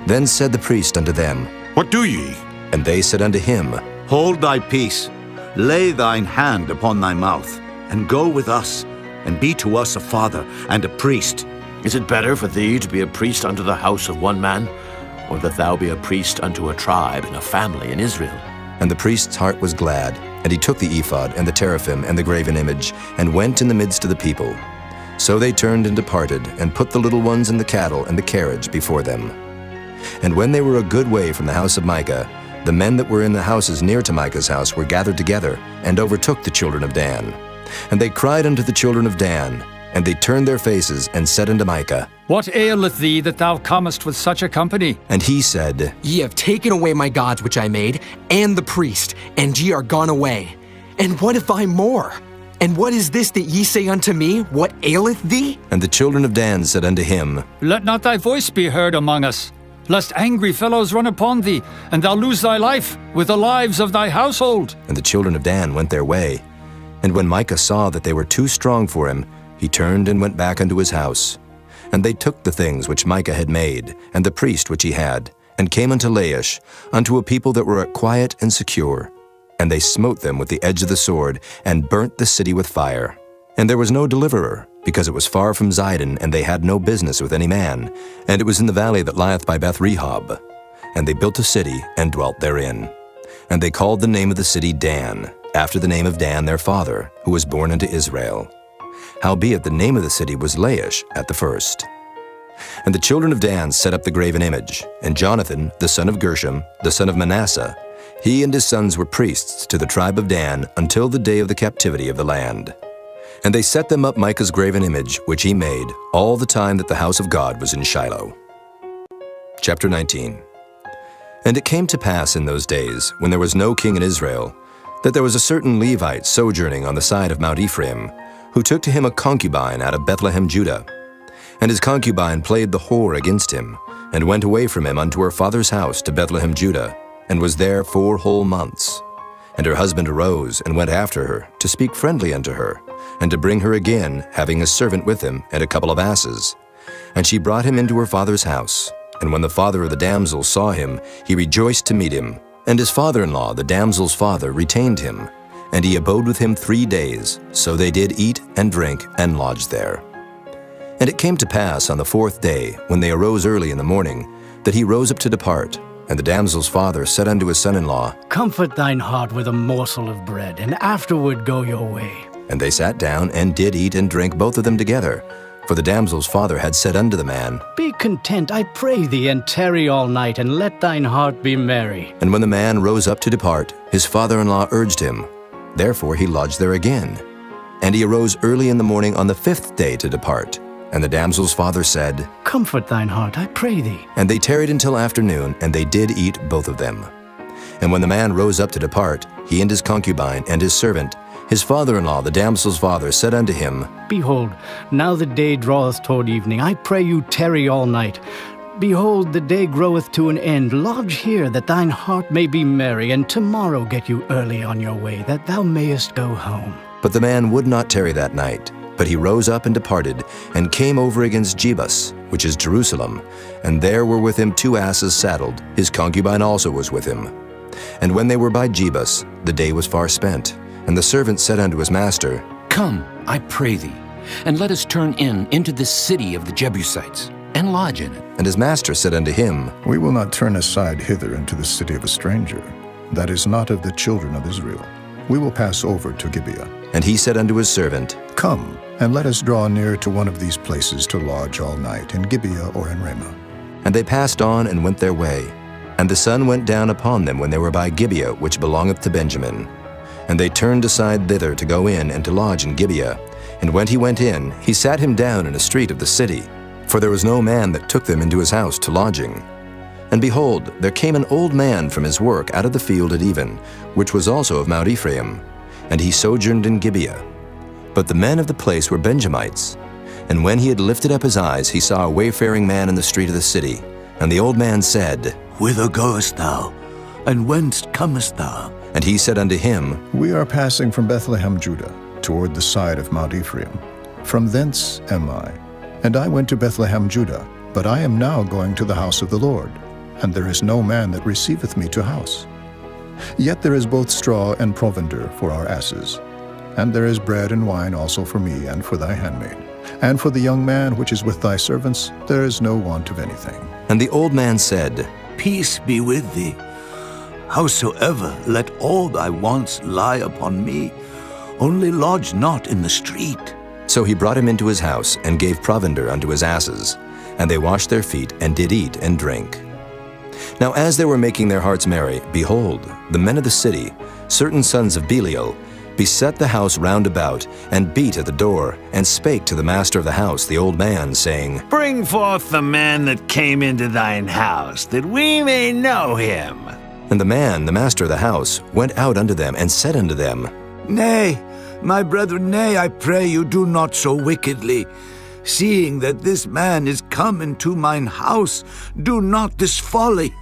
Then said the priest unto them,
What do ye?
And they said unto him,
Hold thy peace, lay thine hand upon thy mouth, and go with us, and be to us a father and a priest.
Is it better for thee to be a priest unto the house of one man, or that thou be a priest unto a tribe and a family in Israel?
And the priest's heart was glad, and he took the ephod, and the teraphim, and the graven image, and went in the midst of the people. So they turned and departed, and put the little ones and the cattle and the carriage before them. And when they were a good way from the house of Micah, the men that were in the houses near to Micah's house were gathered together, and overtook the children of Dan. And they cried unto the children of Dan, and they turned their faces, and said unto Micah,
What aileth thee that thou comest with such a company?
And he said,
Ye have taken away my gods which I made, and the priest, and ye are gone away. And what if I more? And what is this that ye say unto me? What aileth thee?
And the children of Dan said unto him,
Let not thy voice be heard among us, lest angry fellows run upon thee, and thou lose thy life with the lives of thy household.
And the children of Dan went their way. And when Micah saw that they were too strong for him, he turned and went back unto his house. And they took the things which Micah had made, and the priest which he had, and came unto Laish, unto a people that were quiet and secure. And they smote them with the edge of the sword, and burnt the city with fire. And there was no deliverer, because it was far from Zidon, and they had no business with any man. And it was in the valley that lieth by Beth-rehob. And they built a city, and dwelt therein. And they called the name of the city Dan, after the name of Dan their father, who was born unto Israel. Howbeit the name of the city was Laish at the first. And the children of Dan set up the graven image, and Jonathan, the son of Gershom, the son of Manasseh, he and his sons were priests to the tribe of Dan until the day of the captivity of the land. And they set them up Micah's graven image, which he made, all the time that the house of God was in Shiloh. Chapter 19. And it came to pass in those days, when there was no king in Israel, that there was a certain Levite sojourning on the side of Mount Ephraim, who took to him a concubine out of Bethlehem, Judah. And his concubine played the whore against him, and went away from him unto her father's house to Bethlehem, Judah, and was there 4 whole months. And her husband arose, and went after her, to speak friendly unto her, and to bring her again, having a servant with him, and a couple of asses. And she brought him into her father's house. And when the father of the damsel saw him, he rejoiced to meet him. And his father-in-law, the damsel's father, retained him. And he abode with him 3 days. So they did eat and drink, and lodged there. And it came to pass on the 4th day, when they arose early in the morning, that he rose up to depart. And the damsel's father said unto his son-in-law,
Comfort thine heart with a morsel of bread, and afterward go your way.
And they sat down, and did eat and drink both of them together. For the damsel's father had said unto the man,
Be content, I pray thee, and tarry all night, and let thine heart be merry.
And when the man rose up to depart, his father-in-law urged him. Therefore he lodged there again. And he arose early in the morning on the 5th day to depart. And the damsel's father said,
Comfort thine heart, I pray thee.
And they tarried until afternoon, and they did eat both of them. And when the man rose up to depart, he and his concubine and his servant, his father-in-law, the damsel's father, said unto him,
Behold, now the day draweth toward evening. I pray you tarry all night. Behold, the day groweth to an end. Lodge here, that thine heart may be merry, and tomorrow get you early on your way, that thou mayest go home.
But the man would not tarry that night. But he rose up and departed, and came over against Jebus, which is Jerusalem. And there were with him 2 asses saddled. His concubine also was with him. And when they were by Jebus, the day was far spent. And the servant said unto his master,
Come, I pray thee, and let us turn into this city of the Jebusites, and lodge in it.
And his master said unto him,
We will not turn aside hither into the city of a stranger, that is not of the children of Israel. We will pass over to Gibeah.
And he said unto his servant,
Come, and let us draw near to one of these places to lodge all night, in Gibeah or in Ramah.
And they passed on and went their way. And the sun went down upon them when they were by Gibeah, which belongeth to Benjamin. And they turned aside thither to go in and to lodge in Gibeah. And when he went in, he sat him down in a street of the city. for there was no man that took them into his house to lodging. And behold, there came an old man from his work out of the field at even, which was also of Mount Ephraim, and he sojourned in Gibeah. But the men of the place were Benjamites. And when he had lifted up his eyes, he saw a wayfaring man in the street of the city. And the old man said,
Whither goest thou? And whence comest thou?
And he said unto him,
We are passing from Bethlehem, Judah, toward the side of Mount Ephraim. From thence am I. And I went to Bethlehem, Judah, but I am now going to the house of the Lord, and there is no man that receiveth me to house. Yet there is both straw and provender for our asses, and there is bread and wine also for me and for thy handmaid. And for the young man which is with thy servants, there is no want of anything.
And the old man said,
Peace be with thee. Howsoever, let all thy wants lie upon me, only lodge not in the street.
So he brought him into his house, and gave provender unto his asses. And they washed their feet, and did eat and drink. Now as they were making their hearts merry, behold, the men of the city, certain sons of Belial, beset the house round about, and beat at the door, and spake to the master of the house, the old man, saying,
Bring forth the man that came into thine house, that we may know him.
And the man, the master of the house, went out unto them, and said unto them,
Nay, my brethren, nay, I pray you, do not so wickedly. Seeing that this man is come into mine house, do not this folly.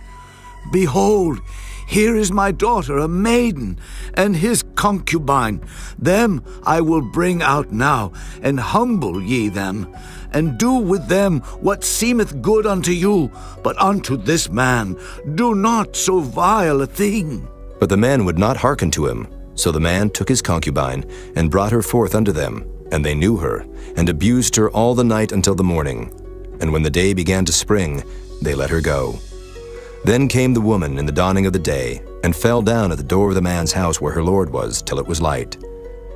Behold, here is my daughter, a maiden, and his concubine. Them I will bring out now, and humble ye them, and do with them what seemeth good unto you, but unto this man do not so vile a thing.
But the man would not hearken to him. So the man took his concubine, and brought her forth unto them, and they knew her, and abused her all the night until the morning. And when the day began to spring, they let her go. Then came the woman in the dawning of the day, and fell down at the door of the man's house where her lord was, till it was light.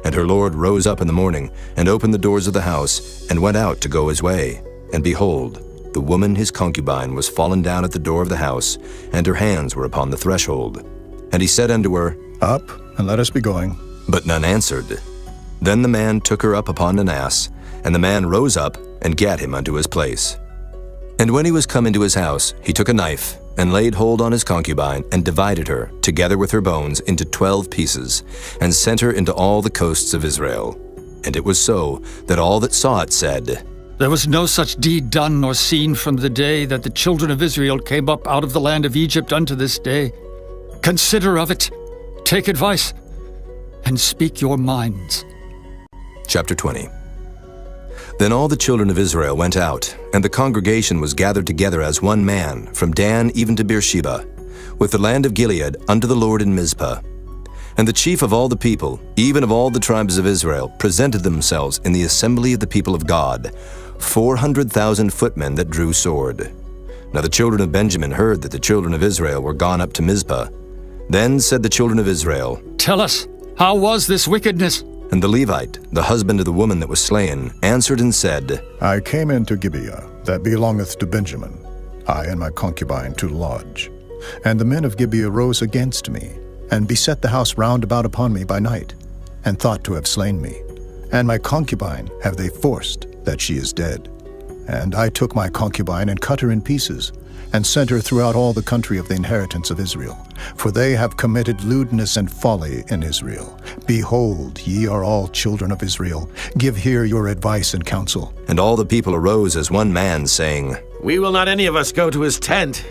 And her lord rose up in the morning, and opened the doors of the house, and went out to go his way. And behold, the woman his concubine was fallen down at the door of the house, and her hands were upon the threshold. And he said unto her,
Up, and let us be going.
But none answered. Then the man took her up upon an ass, and the man rose up, and gat him unto his place. And when he was come into his house, he took a knife, and laid hold on his concubine, and divided her, together with her bones, into 12 pieces, and sent her into all the coasts of Israel. And it was so, that all that saw it said,
There was no such deed done nor seen from the day that the children of Israel came up out of the land of Egypt unto this day. Consider of it, take advice, and speak your minds.
Chapter 20. Then all the children of Israel went out, and the congregation was gathered together as one man, from Dan even to Beersheba, with the land of Gilead unto the Lord in Mizpah. And the chief of all the people, even of all the tribes of Israel, presented themselves in the assembly of the people of God, 400,000 footmen that drew sword. Now the children of Benjamin heard that the children of Israel were gone up to Mizpah. Then said the children of Israel,
Tell us, how was this wickedness?
And the Levite, the husband of the woman that was slain, answered and said,
I came into Gibeah, that belongeth to Benjamin, I and my concubine to lodge. And the men of Gibeah rose against me, and beset the house round about upon me by night, and thought to have slain me. And my concubine have they forced, that she is dead. And I took my concubine, and cut her in pieces, and sent her throughout all the country of the inheritance of Israel. For they have committed lewdness and folly in Israel. Behold, ye are all children of Israel. Give here your advice and counsel.
And all the people arose as one man, saying,
We will not any of us go to his tent,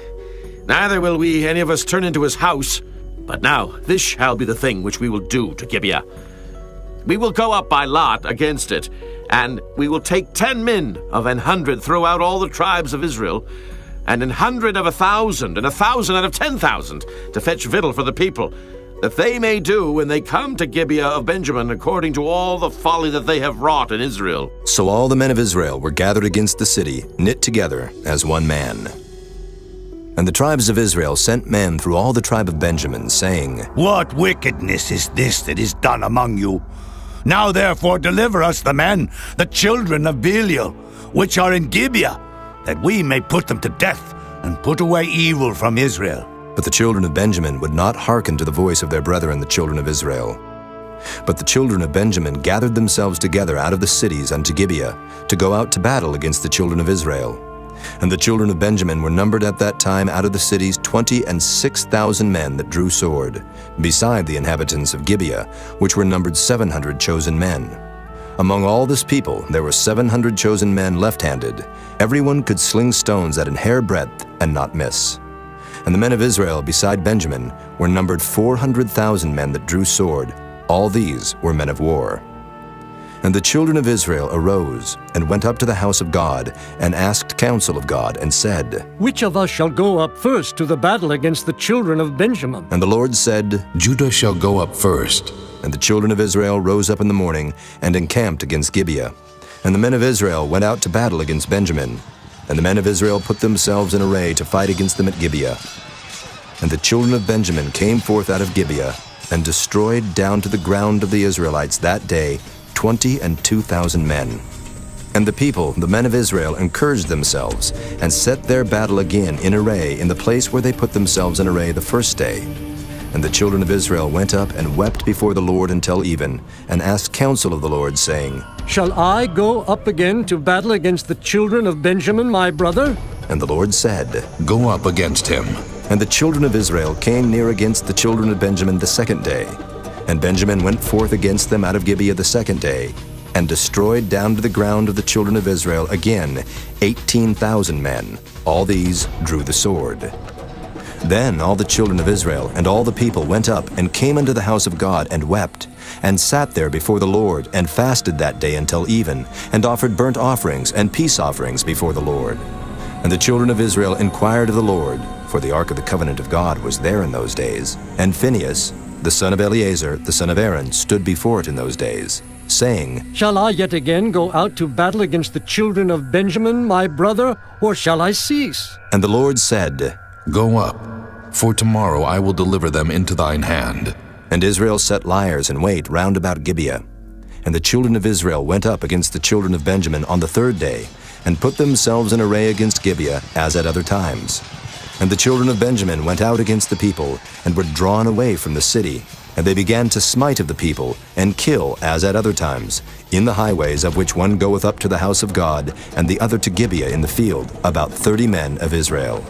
neither will we any of us turn into his house. But now this shall be the thing which we will do to Gibeah. We will go up by lot against it, and we will take 10 men of 100 throughout all the tribes of Israel, and 100 of 1,000, and 1,000 out of 10,000, to fetch victual for the people, that they may do when they come to Gibeah of Benjamin according to all the folly that they have wrought in Israel.
So all the men of Israel were gathered against the city, knit together as one man. And the tribes of Israel sent men through all the tribe of Benjamin, saying,
What wickedness is this that is done among you? Now therefore deliver us the men, the children of Belial, which are in Gibeah, that we may put them to death, and put away evil from Israel.
But the children of Benjamin would not hearken to the voice of their brethren the children of Israel. But the children of Benjamin gathered themselves together out of the cities unto Gibeah, to go out to battle against the children of Israel. And the children of Benjamin were numbered at that time out of the cities 26,000 men that drew sword, beside the inhabitants of Gibeah, which were numbered 700 chosen men. Among all this people there were 700 chosen men left-handed. Everyone could sling stones at an hair breadth and not miss. And the men of Israel beside Benjamin were numbered 400,000 men that drew sword. All these were men of war. And the children of Israel arose and went up to the house of God and asked counsel of God and said,
Which of us shall go up first to the battle against the children of Benjamin?
And the Lord said,
Judah shall go up first.
And the children of Israel rose up in the morning and encamped against Gibeah. And the men of Israel went out to battle against Benjamin. And the men of Israel put themselves in array to fight against them at Gibeah. And the children of Benjamin came forth out of Gibeah, and destroyed down to the ground of the Israelites that day 22,000 men. And the people, the men of Israel, encouraged themselves, and set their battle again in array in the place where they put themselves in array the first day. And the children of Israel went up and wept before the Lord until even, and asked counsel of the Lord, saying,
Shall I go up again to battle against the children of Benjamin, my brother?
And the Lord said,
Go up against him.
And the children of Israel came near against the children of Benjamin the second day. And Benjamin went forth against them out of Gibeah the second day, and destroyed down to the ground of the children of Israel again 18,000 men. All these drew the sword. Then all the children of Israel and all the people went up and came unto the house of God and wept, and sat there before the Lord, and fasted that day until even, and offered burnt offerings and peace offerings before the Lord. And the children of Israel inquired of the Lord, for the ark of the covenant of God was there in those days. And Phinehas, the son of Eleazar, the son of Aaron, stood before it in those days, saying,
Shall I yet again go out to battle against the children of Benjamin, my brother, or shall I cease?
And the Lord said,
Go up, for tomorrow I will deliver them into thine hand.
And Israel set liers in wait round about Gibeah. And the children of Israel went up against the children of Benjamin on the third day, and put themselves in array against Gibeah, as at other times. And the children of Benjamin went out against the people, and were drawn away from the city. And they began to smite of the people, and kill, as at other times, in the highways, of which one goeth up to the house of God, and the other to Gibeah in the field, about 30 men of Israel.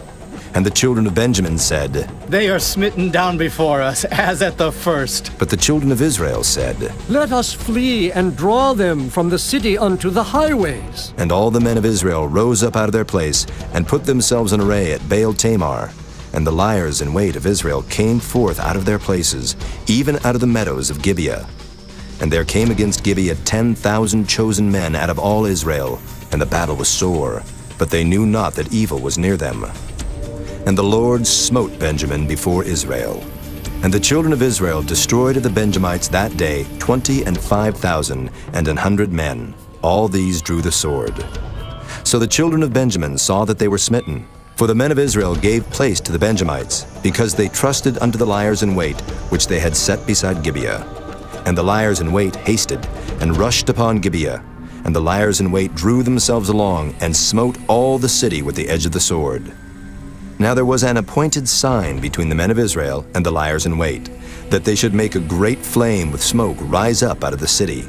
And the children of Benjamin said,
They are smitten down before us, as at the first.
But the children of Israel said,
Let us flee and draw them from the city unto the highways.
And all the men of Israel rose up out of their place, and put themselves in array at Baal Tamar. And the liers in wait of Israel came forth out of their places, even out of the meadows of Gibeah. And there came against Gibeah 10,000 chosen men out of all Israel, and the battle was sore, but they knew not that evil was near them. And the Lord smote Benjamin before Israel. And the children of Israel destroyed of the Benjamites that day 25,000 and 100 men. All these drew the sword. So the children of Benjamin saw that they were smitten. For the men of Israel gave place to the Benjamites, because they trusted unto the liers in wait, which they had set beside Gibeah. And the liers in wait hasted, and rushed upon Gibeah. And the liers in wait drew themselves along, and smote all the city with the edge of the sword. Now there was an appointed sign between the men of Israel and the liers in wait, that they should make a great flame with smoke rise up out of the city.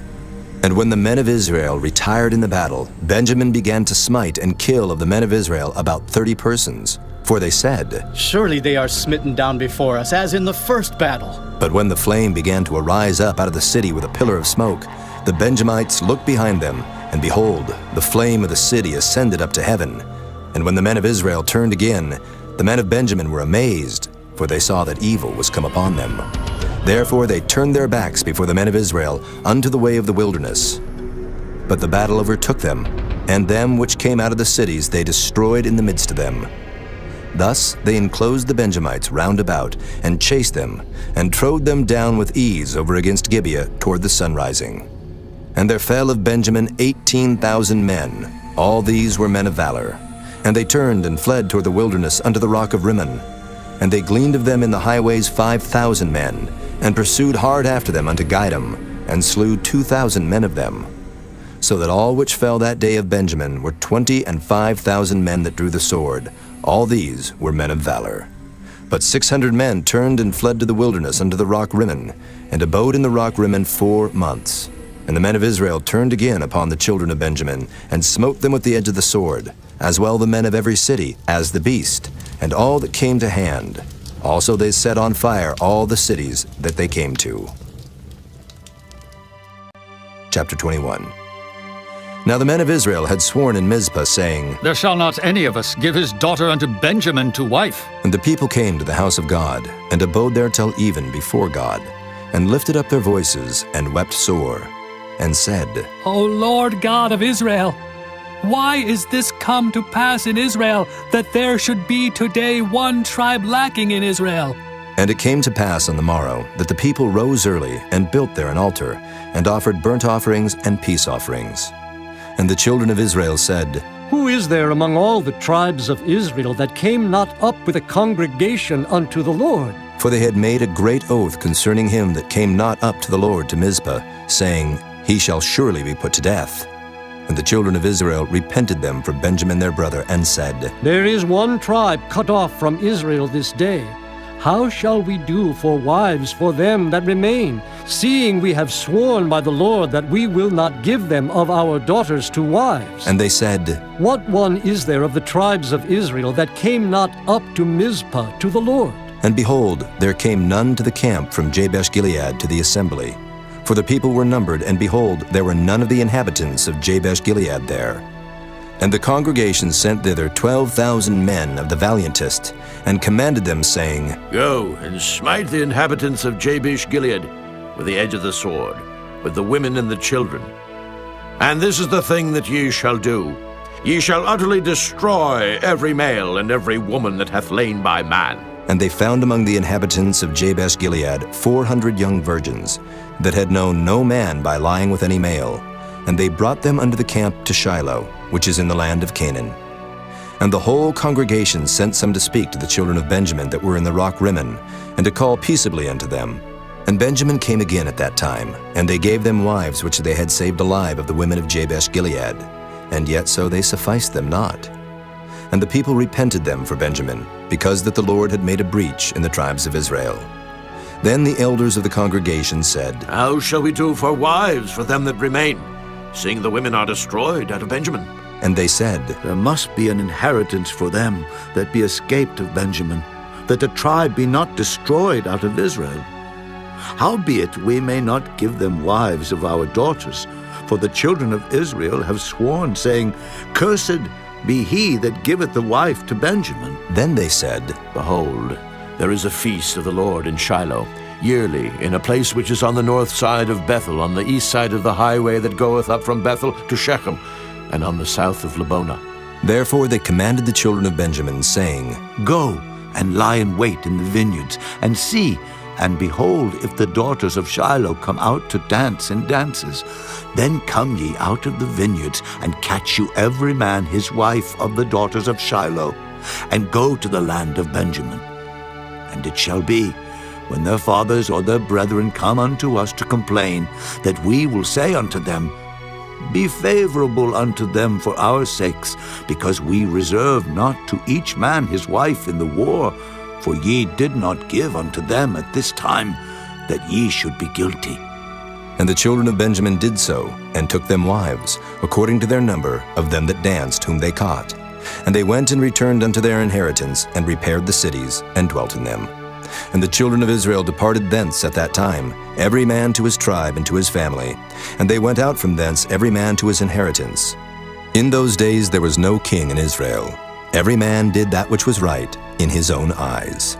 And when the men of Israel retired in the battle, Benjamin began to smite and kill of the men of Israel about 30 persons. For they said,
Surely they are smitten down before us, as in the first battle.
But when the flame began to arise up out of the city with a pillar of smoke, the Benjamites looked behind them, and behold, the flame of the city ascended up to heaven. And when the men of Israel turned again, the men of Benjamin were amazed, for they saw that evil was come upon them. Therefore they turned their backs before the men of Israel unto the way of the wilderness. But the battle overtook them, and them which came out of the cities they destroyed in the midst of them. Thus they enclosed the Benjamites round about, and chased them, and trode them down with ease over against Gibeah toward the sunrising. And there fell of Benjamin 18,000 men. All these were men of valor. And they turned and fled toward the wilderness unto the rock of Rimmon. And they gleaned of them in the highways 5,000 men, and pursued hard after them unto Gidom, and slew 2,000 men of them. So that all which fell that day of Benjamin were 25,000 men that drew the sword. All these were men of valor. But 600 men turned and fled to the wilderness unto the rock Rimmon, and abode in the rock Rimmon 4 months. And the men of Israel turned again upon the children of Benjamin, and smote them with the edge of the sword, as well the men of every city, as the beast, and all that came to hand. Also they set on fire all the cities that they came to. Chapter 21. Now the men of Israel had sworn in Mizpah, saying,
There shall not any of us give his daughter unto Benjamin to wife.
And the people came to the house of God, and abode there till even before God, and lifted up their voices, and wept sore, and said,
O Lord God of Israel, why is this come to pass in Israel, that there should be today one tribe lacking in Israel?
And it came to pass on the morrow, that the people rose early, and built there an altar, and offered burnt offerings and peace offerings. And the children of Israel said,
Who is there among all the tribes of Israel that came not up with a congregation unto the Lord?
For they had made a great oath concerning him that came not up to the Lord to Mizpah, saying, He shall surely be put to death. And the children of Israel repented them for Benjamin their brother, and said,
There is one tribe cut off from Israel this day. How shall we do for wives for them that remain, seeing we have sworn by the Lord that we will not give them of our daughters to wives?
And they said,
What one is there of the tribes of Israel that came not up to Mizpah to the Lord?
And behold, there came none to the camp from Jabesh-Gilead to the assembly. For the people were numbered, and behold, there were none of the inhabitants of Jabesh-Gilead there. And the congregation sent thither 12,000 men of the valiantest, and commanded them, saying,
Go and smite the inhabitants of Jabesh-Gilead with the edge of the sword, with the women and the children. And this is the thing that ye shall do. Ye shall utterly destroy every male and every woman that hath lain by man.
And they found among the inhabitants of Jabesh-Gilead 400 young virgins, that had known no man by lying with any male. And they brought them unto the camp to Shiloh, which is in the land of Canaan. And the whole congregation sent some to speak to the children of Benjamin that were in the rock Rimmon, and to call peaceably unto them. And Benjamin came again at that time, and they gave them wives which they had saved alive of the women of Jabesh-Gilead, and yet so they sufficed them not. And the people repented them for Benjamin, because that the Lord had made a breach in the tribes of Israel. Then the elders of the congregation said,
How shall we do for wives for them that remain, seeing the women are destroyed out of Benjamin?
And they said,
There must be an inheritance for them that be escaped of Benjamin, that the tribe be not destroyed out of Israel. Howbeit we may not give them wives of our daughters, for the children of Israel have sworn, saying, Cursed be he that giveth the wife to Benjamin.
Then they said,
Behold, there is a feast of the Lord in Shiloh, yearly, in a place which is on the north side of Bethel, on the east side of the highway that goeth up from Bethel to Shechem, and on the south of Lebonah.
Therefore they commanded the children of Benjamin, saying,
Go and lie in wait in the vineyards, and see, and behold, if the daughters of Shiloh come out to dance in dances, then come ye out of the vineyards, and catch you every man his wife of the daughters of Shiloh, and go to the land of Benjamin. And it shall be, when their fathers or their brethren come unto us to complain, that we will say unto them, Be favorable unto them for our sakes, because we reserve not to each man his wife in the war, for ye did not give unto them at this time, that ye should be guilty.
And the children of Benjamin did so, and took them wives, according to their number of them that danced, whom they caught. And they went and returned unto their inheritance, and repaired the cities, and dwelt in them. And the children of Israel departed thence at that time, every man to his tribe and to his family. And they went out from thence every man to his inheritance. In those days there was no king in Israel. Every man did that which was right in his own eyes.